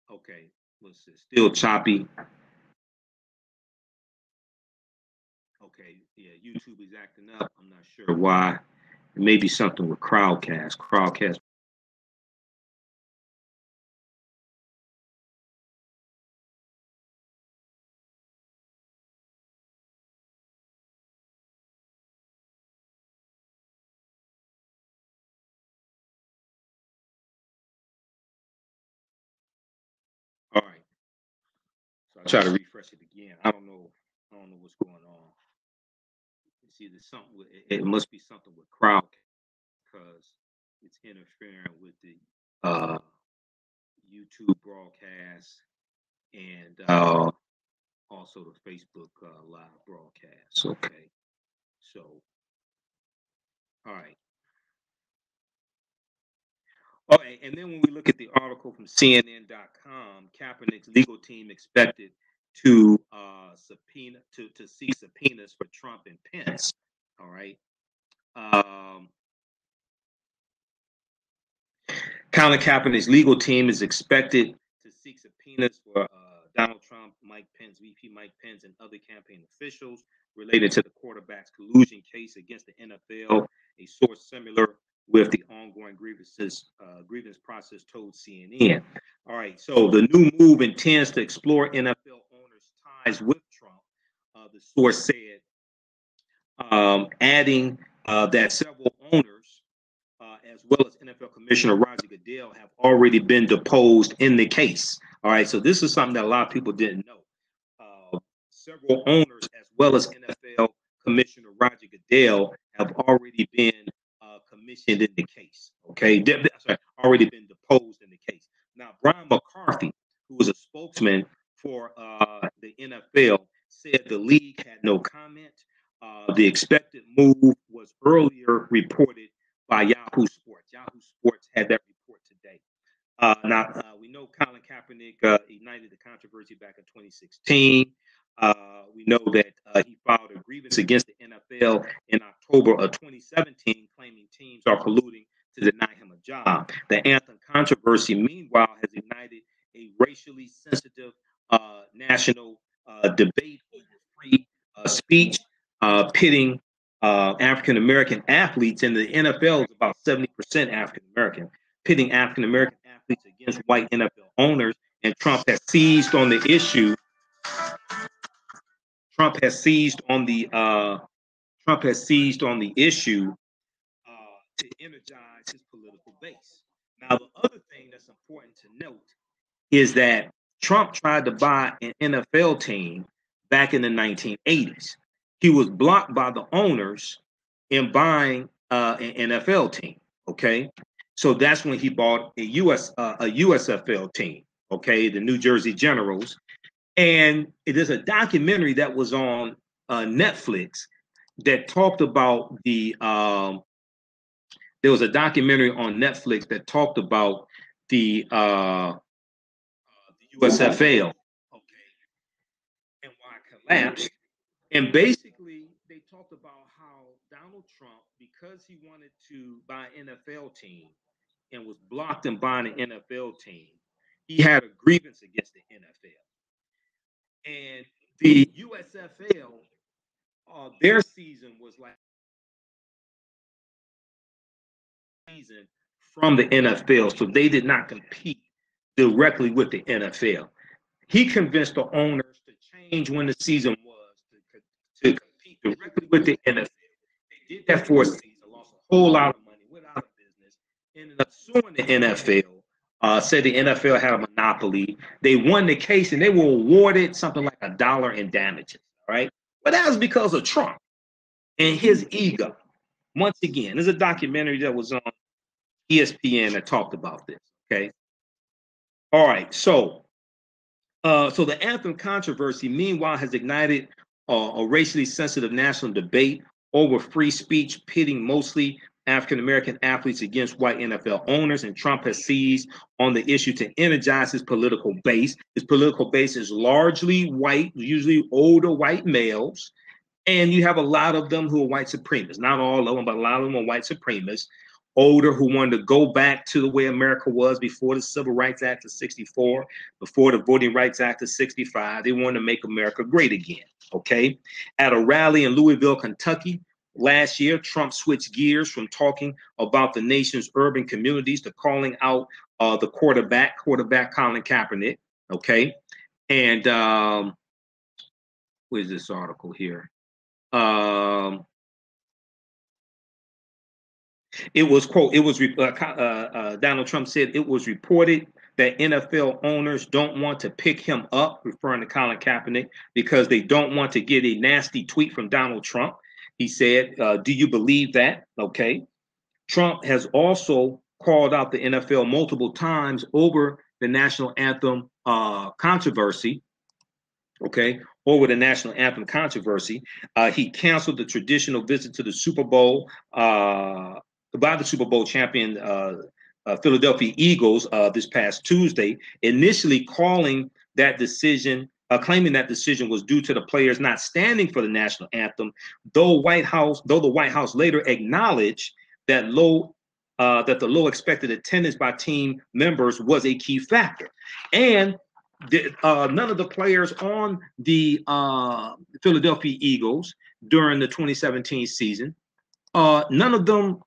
Okay, what's this? Still choppy. Okay, yeah, YouTube is acting up. I'm not sure why. It may be something with Crowdcast. All right. So I try to refresh it again. I don't know what's going on. See, there's something with it must be something with crowd because it's interfering with the YouTube broadcast and also the Facebook live broadcast. Okay. So, all right. All right, and then when we look at the article from CNN.com, Kaepernick's legal team expected to seek subpoenas for Trump and Pence. All right. Colin Kaepernick's legal team is expected to seek subpoenas for Donald Trump, Mike Pence, VP Mike Pence, and other campaign officials related to the quarterback's collusion case against the NFL. A source similar with the ongoing grievance process told CNN. All right, so the new move intends to explore NFL owners' ties with Trump. The source said, adding that several owners, as well as NFL Commissioner Roger Goodell, have already been deposed in the case. All right, so this is something that a lot of people didn't know. Several owners, as well as NFL Commissioner Roger Goodell, have already been commissioned in the case. Okay, sorry, already been deposed in the case. Now, Brian McCarthy, who was a spokesman for the NFL, said the league had no comment. The expected move was earlier reported by Yahoo Sports. Yahoo Sports had that report today. Now, we know Colin Kaepernick ignited the controversy back in 2016. We know that he filed a grievance against the NFL in October of 2017, claiming teams are colluding to deny him a job. The anthem controversy, meanwhile, has ignited a racially sensitive national debate over free speech, pitting African American athletes, and the NFL is about 70% African American, pitting African American athletes against white NFL owners. And Trump has seized on the issue. Trump has seized on the issue to energize his political base. Now, the other thing that's important to note is that Trump tried to buy an NFL team back in the 1980s. He was blocked by the owners in buying an NFL team. Okay, so that's when he bought a USFL team. Okay, the New Jersey Generals, and it is a documentary that was on Netflix that talked about the. There was a documentary on Netflix that talked about the USFL, okay, and why it collapsed. And basically, they talked about how Donald Trump, because he wanted to buy an NFL team and was blocked in buying an NFL team, he had a grievance against the NFL. And the USFL, their season was like season from the NFL, so they did not compete directly with the NFL. He convinced the owners to change when the season was to compete directly with the NFL. They did that for a season, lost a whole lot of money, went out of business, ended up suing the NFL. Said the NFL had a monopoly. They won the case and they were awarded something like $1 in damages. Right, but that was because of Trump and his ego. Once again, there's a documentary that was on ESPN that talked about this. Okay, all right, so the anthem controversy, meanwhile, has ignited a racially sensitive national debate over free speech, pitting mostly African American athletes against white NFL owners. And Trump has seized on the issue to energize his political base. His political base is largely white, usually older white males. And you have a lot of them who are white supremacists. Not all of them, but a lot of them are white supremacists, older, who wanted to go back to the way America was before the Civil Rights Act of 64, before the Voting Rights Act of 65. They wanted to make America great again, okay? At a rally in Louisville, Kentucky, last year, Trump switched gears from talking about the nation's urban communities to calling out the quarterback Colin Kaepernick, okay? And where's this article here? It was, quote, Donald Trump said it was reported that NFL owners don't want to pick him up, referring to Colin Kaepernick, because they don't want to get a nasty tweet from Donald Trump. He said, do you believe that? Okay. Trump has also called out the NFL multiple times over the national anthem controversy. Okay, over the national anthem controversy. He canceled the traditional visit to the Super Bowl by the Super Bowl champion Philadelphia Eagles this past Tuesday, initially calling that decision, claiming that decision was due to the players not standing for the national anthem, though the White House later acknowledged that the low expected attendance by team members was a key factor. And none of the players on the Philadelphia Eagles during the 2017 season, none of them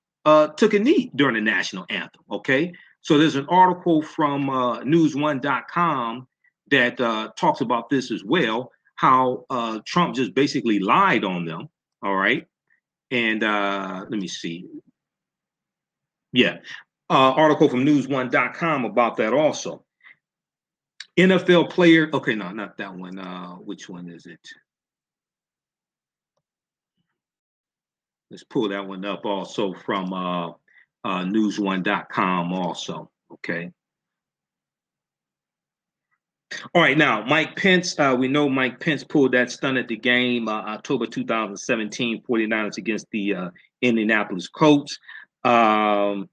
took a knee during the national anthem. Okay, so there's an article from news1.com that talks about this as well, how Trump just basically lied on them. All right, and let me see. Yeah, article from news1.com about that also. NFL player, okay, no, not that one. Which one is it? Let's pull that one up also from news1.com also, okay? All right, now, Mike Pence, we know Mike Pence pulled that stunt at the game, October 2017, 49ers against the Indianapolis Colts. Colin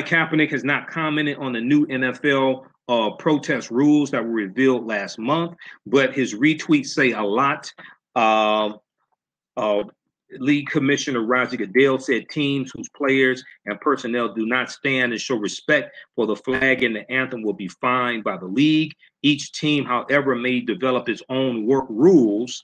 Kaepernick has not commented on the new NFL protest rules that were revealed last month, but his retweets say a lot. League Commissioner Roger Goodell said teams whose players and personnel do not stand and show respect for the flag and the anthem will be fined by the league. Each team, however, may develop its own work rules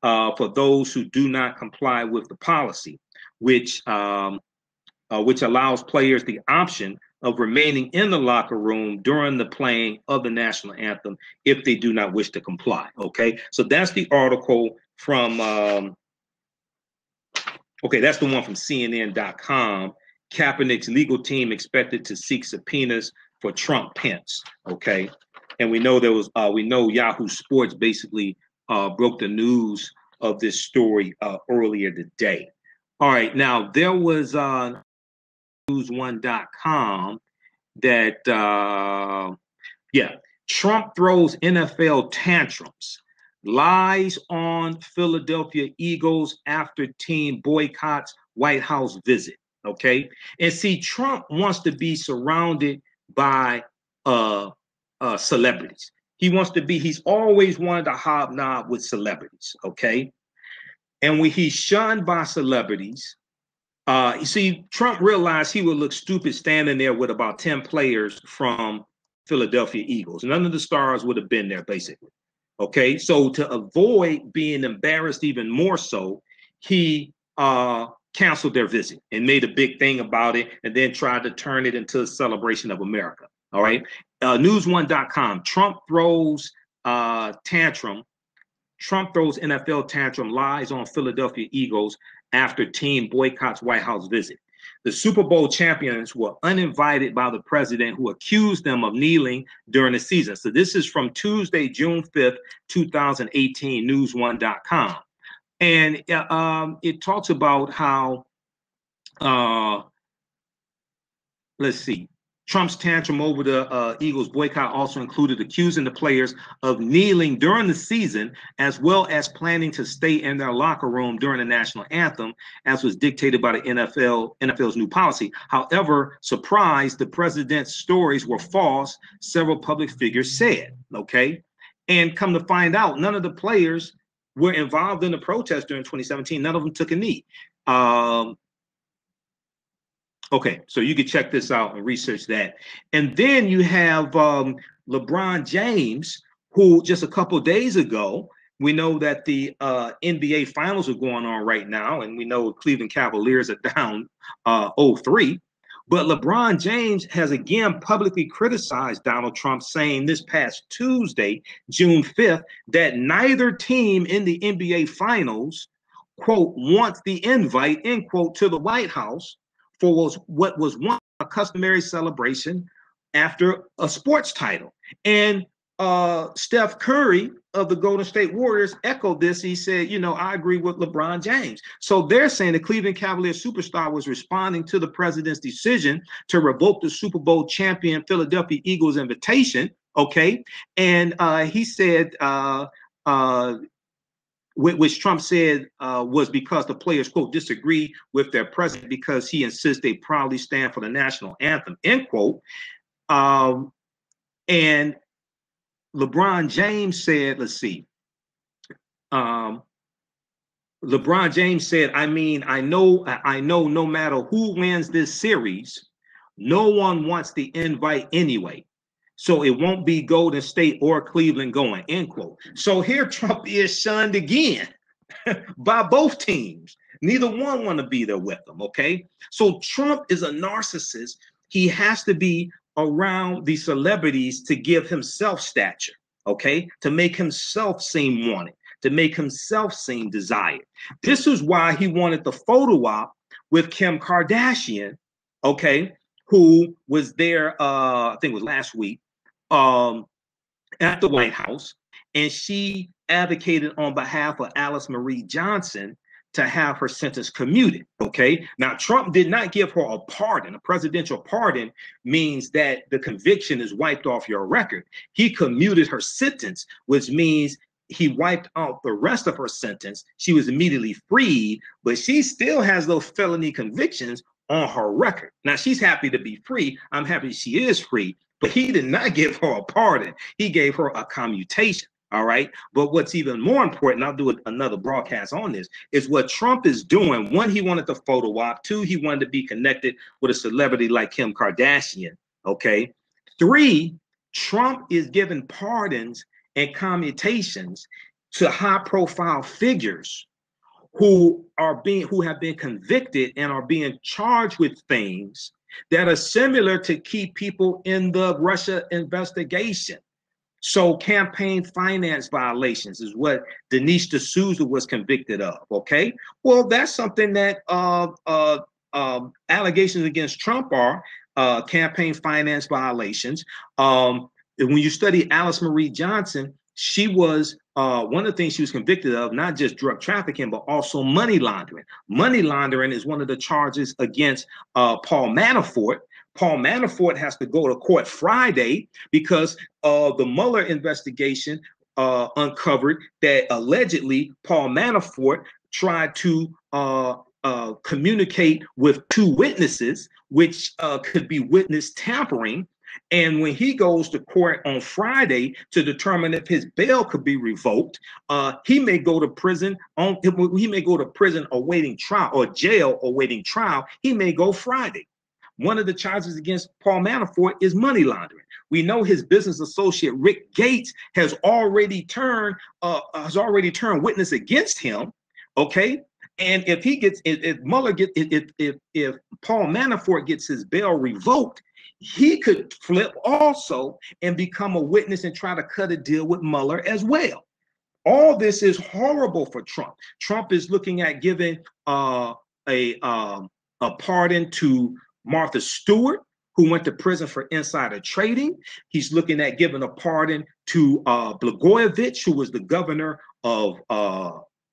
for those who do not comply with the policy, which allows players the option of remaining in the locker room during the playing of the national anthem if they do not wish to comply. Okay, so that's the article from, okay, that's the one from CNN.com. Kaepernick's legal team expected to seek subpoenas for Trump Pence. Okay, and we know we know Yahoo Sports basically broke the news of this story earlier today. All right, now there was news1.com that Trump throws NFL tantrums, lies on Philadelphia Eagles after team boycotts White House visit. Okay, and see, Trump wants to be surrounded by celebrities. He's always wanted to hobnob with celebrities, okay? And when he's shunned by celebrities, you see, Trump realized he would look stupid standing there with about 10 players from Philadelphia Eagles. None of the stars would have been there, basically. Okay, so to avoid being embarrassed even more so, he canceled their visit and made a big thing about it, and then tried to turn it into a celebration of America. All right, news1.com. Trump throws tantrum. Trump throws NFL tantrum, lies on Philadelphia Eagles after team boycotts White House visit. The Super Bowl champions were uninvited by the president, who accused them of kneeling during the season. So this is from Tuesday, June 5th, 2018, news1.com. And it talks about how, let's see, Trump's tantrum over the Eagles boycott also included accusing the players of kneeling during the season, as well as planning to stay in their locker room during the national anthem, as was dictated by the NFL's new policy. However, surprised, the president's stories were false, several public figures said, okay? And come to find out, none of the players were involved in the protest during 2017. None of them took a knee. Okay, so you can check this out and research that. And then you have LeBron James, who just a couple of days ago, we know that the NBA finals are going on right now, and we know Cleveland Cavaliers are down 0-3. But LeBron James has again publicly criticized Donald Trump, saying this past Tuesday, June 5th, that neither team in the NBA finals, quote, wants the invite, end quote, to the White House for what was once a customary celebration after a sports title. And Steph Curry of the Golden State Warriors echoed this. He said, you know, I agree with LeBron James. So they're saying the Cleveland Cavaliers superstar was responding to the president's decision to revoke the Super Bowl champion Philadelphia Eagles invitation. Okay. And he said, which Trump said was because the players, quote, disagree with their president because he insists they proudly stand for the national anthem, end quote. And LeBron James said, let's see. LeBron James said, I mean, I know no matter who wins this series, no one wants the invite anyway. So it won't be Golden State or Cleveland going, end quote. So here Trump is shunned again by both teams. Neither one want to be there with them, okay? So Trump is a narcissist. He has to be around the celebrities to give himself stature, okay? To make himself seem wanted, to make himself seem desired. This is why he wanted the photo op with Kim Kardashian, okay, who was there, I think it was last week, at the White House, and she advocated on behalf of Alice Marie Johnson to have her sentence commuted, okay? Now, Trump did not give her a pardon. A presidential pardon means that the conviction is wiped off your record. He commuted her sentence, which means he wiped out the rest of her sentence. She was immediately freed, but she still has those felony convictions on her record. Now, she's happy to be free. I'm happy she is free, but he did not give her a pardon. He gave her a commutation. All right. But what's even more important, I'll do another broadcast on this, is what Trump is doing. One, he wanted the photo op. Two, he wanted to be connected with a celebrity like Kim Kardashian. Okay. Three, Trump is giving pardons and commutations to high profile figures who have been convicted and are being charged with things that are similar to key people in the Russia investigation. So campaign finance violations is what Denise D'Souza was convicted of, okay? Well, that's something that allegations against Trump are campaign finance violations. When you study Alice Marie Johnson, she was, one of the things she was convicted of, not just drug trafficking, but also money laundering. Money laundering is one of the charges against Paul Manafort. Paul Manafort has to go to court Friday because the Mueller investigation uncovered that allegedly Paul Manafort tried to communicate with two witnesses, which could be witness tampering. And when he goes to court on Friday to determine if his bail could be revoked, he may go to prison awaiting trial, or jail awaiting trial. He may go Friday. One of the charges against Paul Manafort is money laundering. We know his business associate Rick Gates has already turned witness against him. Okay, and if Paul Manafort gets his bail revoked, he could flip also and become a witness and try to cut a deal with Mueller as well. All this is horrible for Trump. Trump is looking at giving a pardon to Martha Stewart, who went to prison for insider trading. He's looking at giving a pardon to Blagojevich, who was the governor of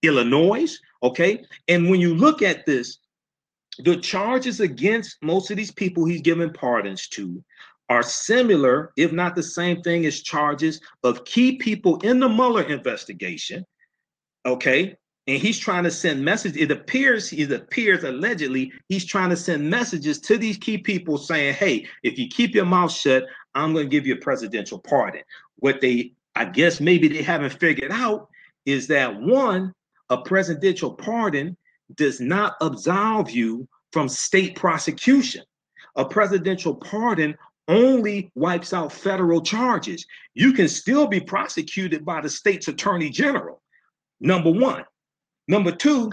Illinois. Okay, and when you look at this, the charges against most of these people he's given pardons to are similar, if not the same thing, as charges of key people in the Mueller investigation. Okay, and he's trying to send messages. It appears allegedly he's trying to send messages to these key people saying, hey, if you keep your mouth shut, I'm going to give you a presidential pardon. What I guess maybe they haven't figured out is that, one, a presidential pardon does not absolve you from state prosecution. A presidential pardon only wipes out federal charges. You can still be prosecuted by the state's attorney general, number one. Number two,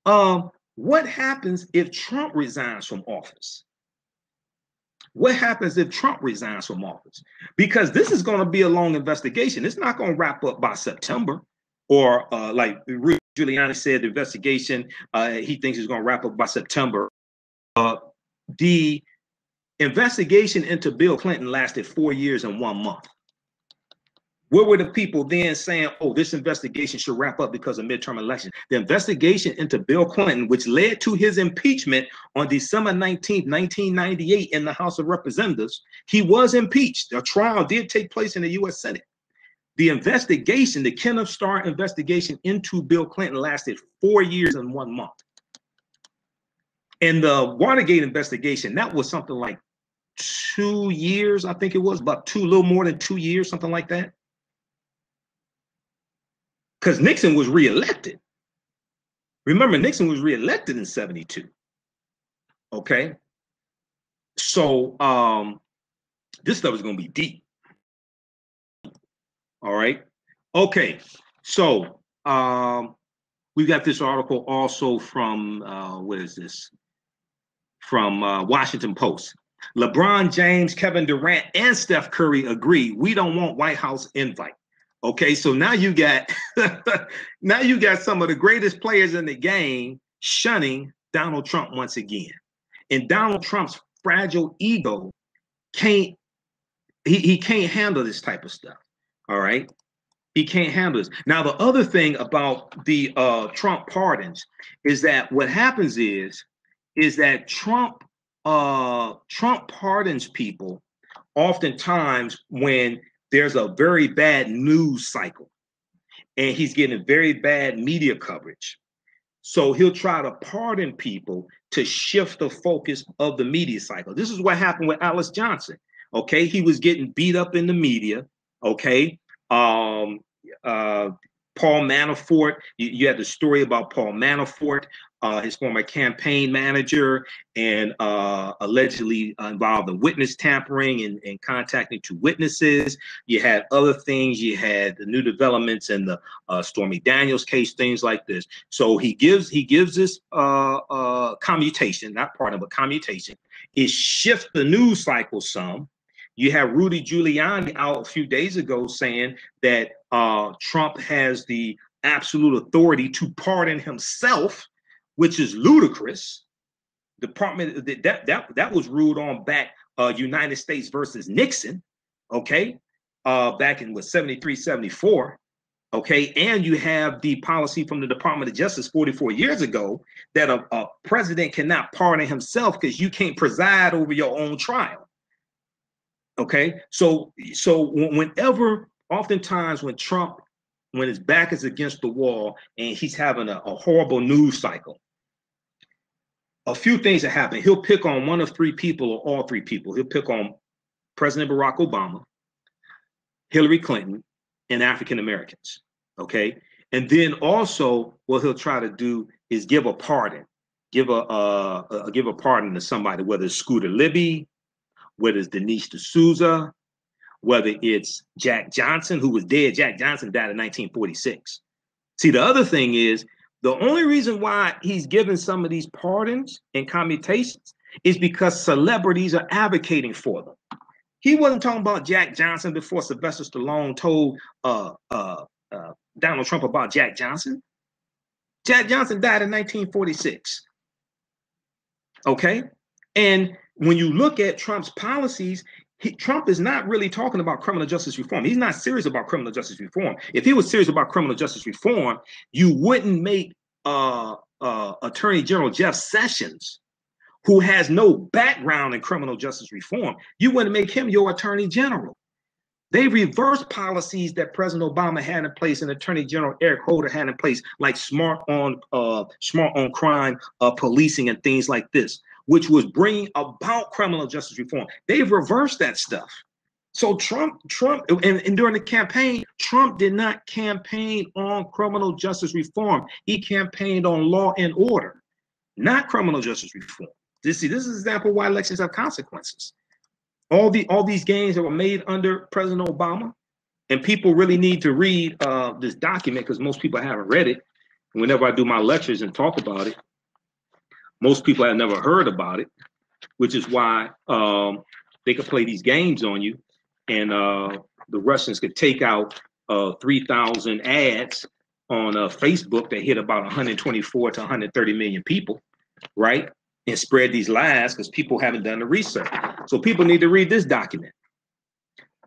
what happens if Trump resigns from office? What happens if Trump resigns from office? Because this is going to be a long investigation. It's not going to wrap up by September, or like Rudy Giuliani said, the investigation, he thinks is going to wrap up by September. The investigation into Bill Clinton lasted 4 years and 1 month. Where were the people then saying, oh, this investigation should wrap up because of midterm elections? The investigation into Bill Clinton, which led to his impeachment on December 19th, 1998 in the House of Representatives, he was impeached. A trial did take place in the U.S. Senate. The investigation, the Kenneth Starr investigation into Bill Clinton, lasted 4 years and 1 month. And the Watergate investigation, that was something like 2 years, I think it was, about a little more than 2 years, something like that. Because Nixon was reelected. Remember, Nixon was reelected in 72. Okay. So this stuff is going to be deep. All right. Okay. So we got this article also from, what is this? From Washington Post. LeBron James, Kevin Durant, and Steph Curry agree we don't want White House invite. Okay, so now you got some of the greatest players in the game shunning Donald Trump once again. And Donald Trump's fragile ego can't handle this type of stuff. All right. He can't handle this. Now, the other thing about the Trump pardons is that what happens is that Trump pardons people oftentimes when there's a very bad news cycle and he's getting very bad media coverage. So he'll try to pardon people to shift the focus of the media cycle. This is what happened with Alice Johnson. Okay, he was getting beat up in the media. Okay, Paul Manafort, you had the story about Paul Manafort, his former campaign manager, and allegedly involved in witness tampering and contacting two witnesses. You had other things. You had the new developments in the Stormy Daniels case, things like this. So he gives this commutation, not pardon, but commutation. It shifts the news cycle some. You have Rudy Giuliani out a few days ago saying that Trump has the absolute authority to pardon himself, which is ludicrous. Department that was ruled on back United States versus Nixon, okay, back in 73, 74. Okay, and you have the policy from the Department of Justice 44 years ago that a president cannot pardon himself because you can't preside over your own trial. Okay, so oftentimes when Trump, when his back is against the wall and he's having a horrible news cycle, a few things that happen. He'll pick on one of three people or all three people. He'll pick on President Barack Obama, Hillary Clinton, and African Americans. Okay. And then also what he'll try to do is give a pardon, give a pardon to somebody, whether it's Scooter Libby, whether it's Denise D'Souza, whether it's Jack Johnson, who was dead. Jack Johnson died in 1946. See, the other thing is, the only reason why he's given some of these pardons and commutations is because celebrities are advocating for them. He wasn't talking about Jack Johnson before Sylvester Stallone told Donald Trump about Jack Johnson. Jack Johnson died in 1946. Okay? And when you look at Trump's policies, Trump is not really talking about criminal justice reform. He's not serious about criminal justice reform. If he was serious about criminal justice reform, you wouldn't make Attorney General Jeff Sessions, who has no background in criminal justice reform, you wouldn't make him your Attorney General. They reversed policies that President Obama had in place and Attorney General Eric Holder had in place, like smart on crime policing and things like this, which was bringing about criminal justice reform. They've reversed that stuff. So Trump, and during the campaign, Trump did not campaign on criminal justice reform. He campaigned on law and order, not criminal justice reform. This is an example why elections have consequences. All these gains that were made under President Obama, and people really need to read this document because most people haven't read it. And whenever I do my lectures and talk about it, most people have never heard about it, which is why they could play these games on you, and the Russians could take out 3,000 ads on Facebook that hit about 124 to 130 million people, right? And spread these lies because people haven't done the research. So people need to read this document.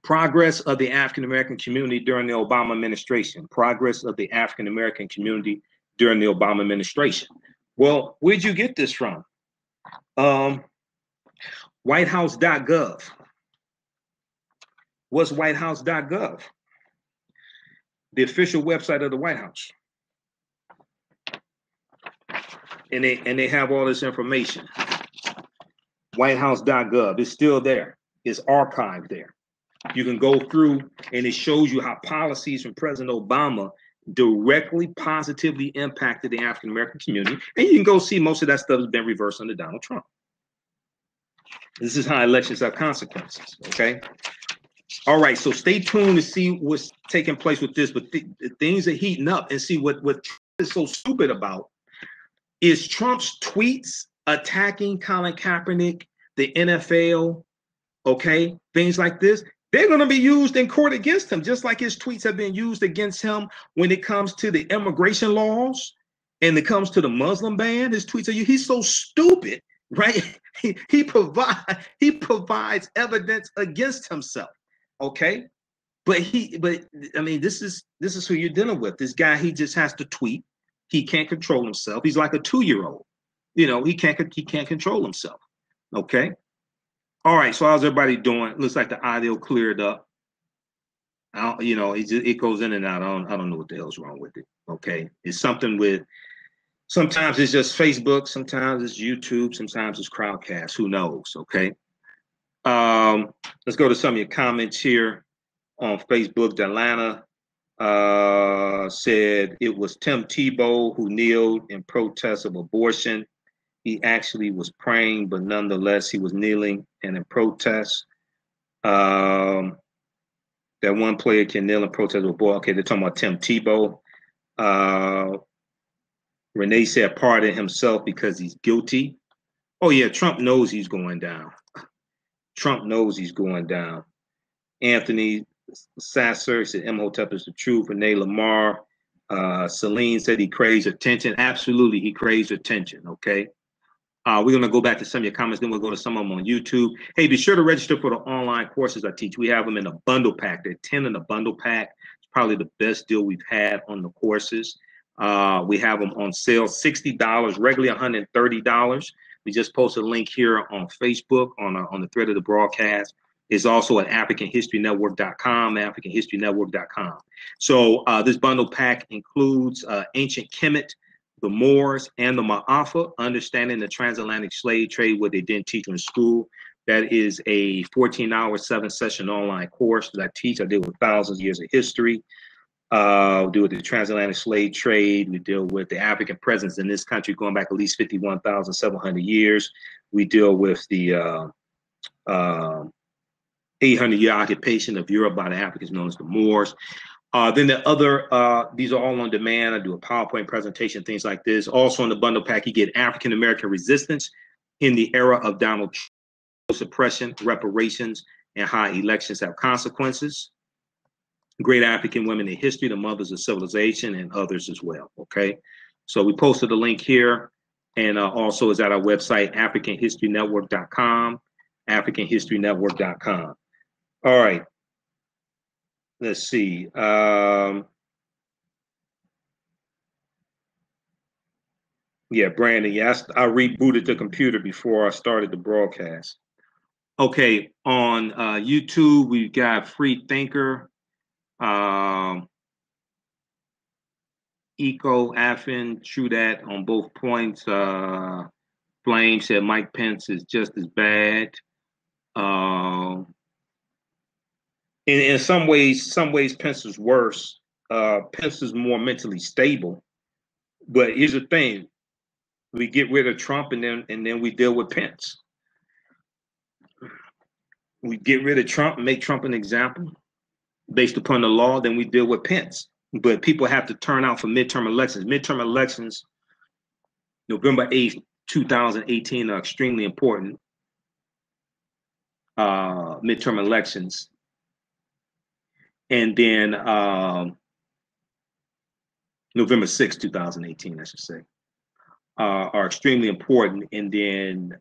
Progress of the African American community during the Obama administration. Progress of the African American community during the Obama administration. Well, where'd you get this from? Whitehouse.gov. What's whitehouse.gov? The official website of the White House. And they have all this information. Whitehouse.gov is still there. It's archived there. You can go through and it shows you how policies from President Obama directly positively impacted the African American community. And you can go see most of that stuff has been reversed under Donald Trump. This is how elections have consequences. Okay. All right. So stay tuned to see what's taking place with this. But things are heating up, and see what Trump is so stupid about is Trump's tweets attacking Colin Kaepernick, the NFL, okay, things like this. They're going to be used in court against him, just like his tweets have been used against him when it comes to the immigration laws and it comes to the Muslim ban. His tweets are he's so stupid, right? He provides evidence against himself, okay? But I mean, this is who you're dealing with. This guy, he just has to tweet. He can't control himself. He's like a 2-year-old. You know, he can't control himself. Okay. All right. So how's everybody doing? Looks like the audio cleared up. You know, it goes in and out. I don't know what the hell's wrong with it. Okay. It's something with, sometimes it's just Facebook, sometimes it's YouTube, sometimes it's Crowdcast. Who knows? Okay. Let's go to some of your comments here on Facebook. Delana said it was Tim Tebow who kneeled in protest of abortion. He actually was praying, but nonetheless, he was kneeling and in protest. That one player can kneel in protest of abortion. Okay, they're talking about Tim Tebow. Renee said pardon himself because he's guilty. Oh, yeah, Trump knows he's going down. Trump knows he's going down. Anthony Sasser said Imhotep is the truth. Renee Lamar. Celine said he craves attention. Absolutely, he craves attention, okay? We're going to go back to some of your comments, then we'll go to some of them on YouTube. Hey, be sure to register for the online courses I teach. We have them in a bundle pack. They're 10 in a bundle pack. It's probably the best deal we've had on the courses. We have them on sale, $60, regularly $130. We just posted a link here on Facebook on the thread of the broadcast. It's also at AfricanHistoryNetwork.com, AfricanHistoryNetwork.com. So this bundle pack includes ancient Kemet, the Moors, and the Ma'afa, understanding the transatlantic slave trade, what they didn't teach in school. That is a 14-hour, 7-session online course that I teach. I deal with thousands of years of history. We deal with the transatlantic slave trade. We deal with the African presence in this country going back at least 51,700 years. We deal with the 800-year occupation of Europe by the Africans known as the Moors. Then the other, these are all on demand. I do a PowerPoint presentation, things like this. Also in the bundle pack, you get African American resistance in the era of Donald Trump, suppression, reparations, and how elections have consequences. Great African women in history, the mothers of civilization, and others as well. Okay, so we posted the link here, and also is at our website, AfricanHistoryNetwork.com, AfricanHistoryNetwork.com. All right, let's see. Yeah, Brandon, yes, I rebooted the computer before I started the broadcast. Okay, on YouTube, we've got Free Thinker, Eco, Affin, True That on both points. Flame said Mike Pence is just as bad. In some ways Pence is worse. Pence is more mentally stable. But here's the thing: we get rid of Trump, and then we deal with Pence. We get rid of Trump and make Trump an example based upon the law, then we deal with Pence. But people have to turn out for midterm elections. Midterm elections, November 8th, 2018, are extremely important. Midterm elections. And then November 6th, 2018, I should say, are extremely important. And then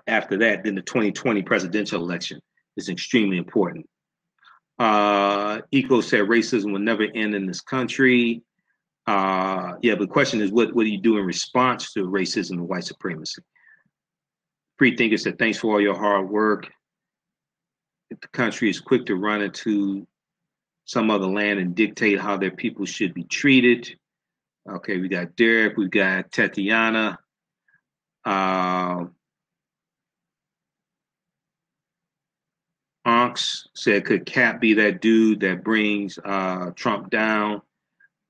after that, then the 2020 presidential election is extremely important. Eco said racism will never end in this country. Yeah, but the question is, what do you do in response to racism and white supremacy? Free Thinker said, thanks for all your hard work. If the country is quick to run into some other land and dictate how their people should be treated. Okay, we got Derek, we got Tatiana. Onks said, could Cap be that dude that brings Trump down?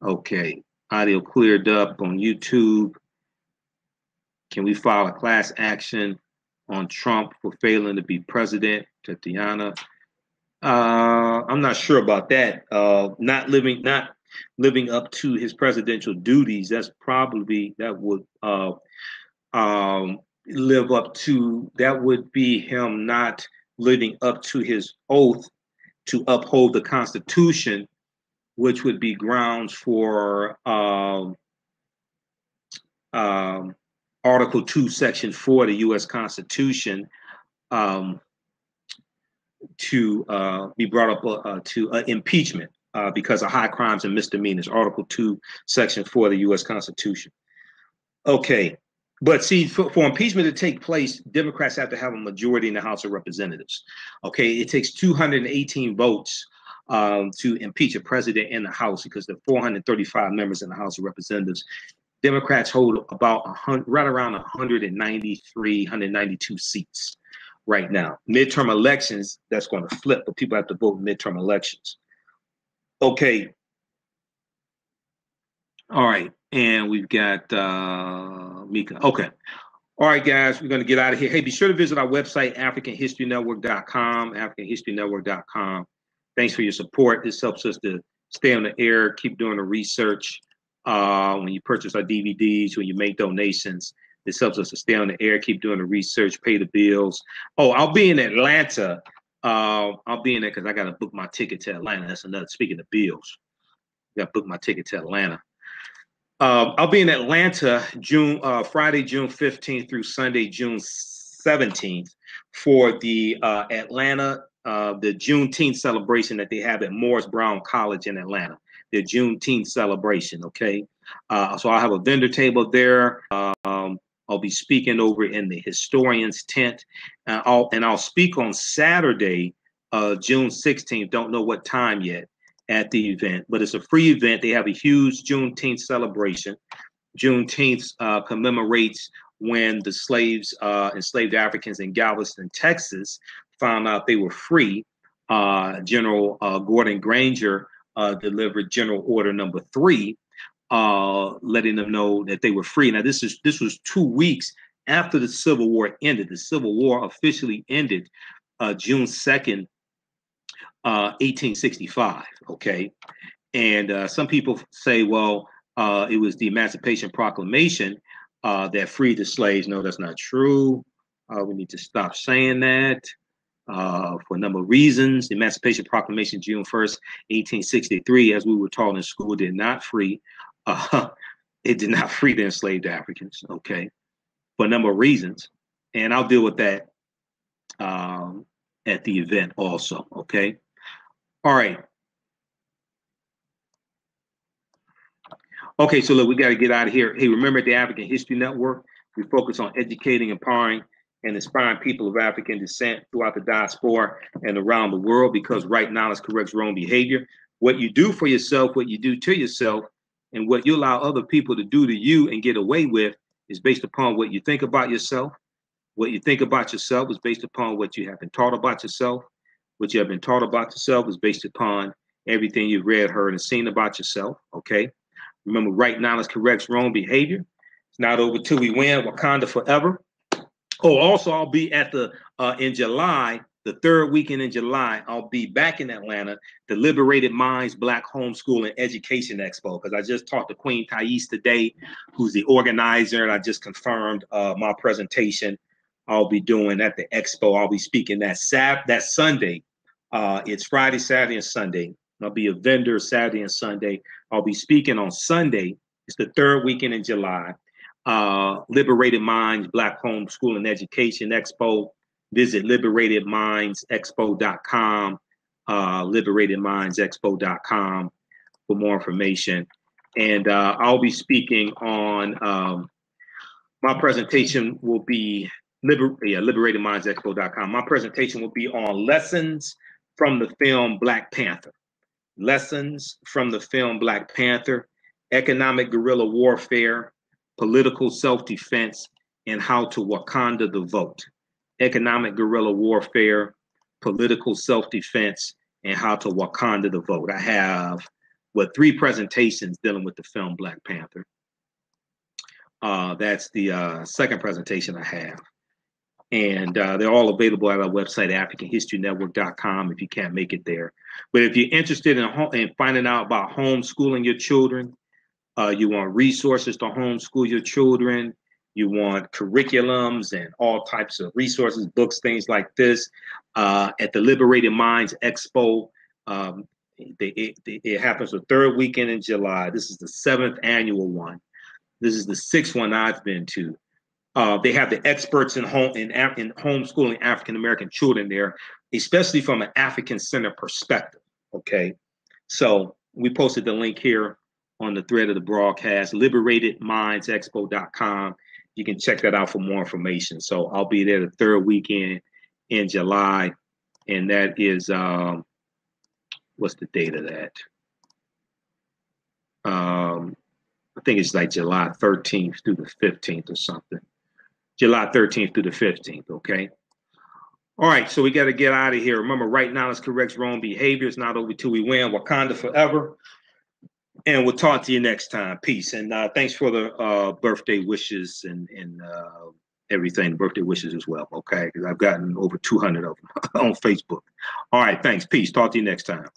Okay, audio cleared up on YouTube. Can we file a class action on Trump for failing to be president? Tatiana. I'm not sure about that. Not living up to his presidential duties. That would live up to, that would be him not living up to his oath to uphold the Constitution, which would be grounds for Article 2, Section 4 of the U.S. Constitution to be brought up to impeachment because of high crimes and misdemeanors. Article 2, Section 4 of the U.S. Constitution. Okay, but see, for impeachment to take place, Democrats have to have a majority in the House of Representatives. Okay, it takes 218 votes to impeach a president in the House because there are 435 members in the House of Representatives. Democrats hold about right around 193, 192 seats right now. Midterm elections, that's going to flip, but people have to vote in midterm elections. Okay. All right. And we've got Mika. Okay. All right, guys, we're going to get out of here. Hey, be sure to visit our website, AfricanHistoryNetwork.com, AfricanHistoryNetwork.com. Thanks for your support. This helps us to stay on the air, keep doing the research. When you purchase our DVDs, when you make donations, this helps us to stay on the air, keep doing the research, pay the bills. Oh, I'll be in Atlanta. I'll be in there because I got to book my ticket to Atlanta. That's another, speaking of bills, I got to book my ticket to Atlanta. I'll be in Atlanta Friday, June 15th through Sunday, June 17th for the Atlanta, the Juneteenth celebration that they have at Morris Brown College in Atlanta. The Juneteenth celebration, okay? So I'll have a vendor table there. I'll be speaking over in the historian's tent. I'll speak on Saturday, June 16th. Don't know what time yet at the event, but it's a free event. They have a huge Juneteenth celebration. Juneteenth commemorates when the slaves, enslaved Africans in Galveston, Texas, found out they were free. General Gordon Granger delivered General Order Number 3, letting them know that they were free. Now, this was 2 weeks after the Civil War ended. The Civil War officially ended June 2nd, 1865. Okay, and some people say, well, it was the Emancipation Proclamation that freed the slaves. No, that's not true. We need to stop saying that. For a number of reasons. The Emancipation Proclamation, June 1st, 1863, as we were taught in school, did not free. It did not free the enslaved Africans, okay, for a number of reasons. And I'll deal with that at the event also, okay? All right. Okay, so look, we got to get out of here. Hey, remember at the African History Network, we focus on educating, empowering, and inspiring people of African descent throughout the diaspora and around the world, because right knowledge corrects wrong behavior. What you do for yourself, what you do to yourself, and what you allow other people to do to you and get away with is based upon what you think about yourself. What you think about yourself is based upon what you have been taught about yourself. What you have been taught about yourself is based upon everything you've read, heard, and seen about yourself, okay? Remember, right knowledge corrects wrong behavior. It's not over till we win. Wakanda forever. Oh, also, I'll be at the in July, the third weekend in July. I'll be back in Atlanta, the Liberated Minds Black Homeschool and Education Expo, because I just talked to Queen Thais today, who's the organizer, and I just confirmed my presentation I'll be doing at the expo. I'll be speaking that Sunday. It's Friday, Saturday, and Sunday. I'll be a vendor Saturday and Sunday. I'll be speaking on Sunday. It's the third weekend in July. Liberated Minds Black Homeschool and Education Expo. Visit liberatedmindsexpo.com, liberatedmindsexpo.com for more information. And I'll be speaking on, my presentation will be liberatedmindsexpo.com. My presentation will be on lessons from the film Black Panther. Lessons from the film Black Panther, economic guerrilla warfare, political self-defense, and how to Wakanda the vote. Economic guerrilla warfare, political self-defense, and how to Wakanda the vote. I have, 3 presentations dealing with the film Black Panther. That's the second presentation I have. And they're all available at our website, AfricanHistoryNetwork.com, if you can't make it there. But if you're interested in finding out about homeschooling your children, you want resources to homeschool your children, you want curriculums and all types of resources, books, things like this, at the Liberated Minds Expo. It happens the third weekend in July. This is the 7th annual one. This is the 6th one I've been to. They have the experts in homeschooling African American children there, especially from an African centered perspective. Okay, so we posted the link here on the thread of the broadcast, liberatedmindsexpo.com. You can check that out for more information. So I'll be there the third weekend in July, and that is what's the date of that? I think it's like July 13th through the 15th or something. July 13th through the 15th, okay? All right, so we got to get out of here. Remember, right knowledge corrects wrong behavior. It's not over till we win. Wakanda forever. And we'll talk to you next time. Peace. And thanks for the birthday wishes and everything, birthday wishes as well, okay? Because I've gotten over 200 of them on Facebook. All right, thanks. Peace. Talk to you next time.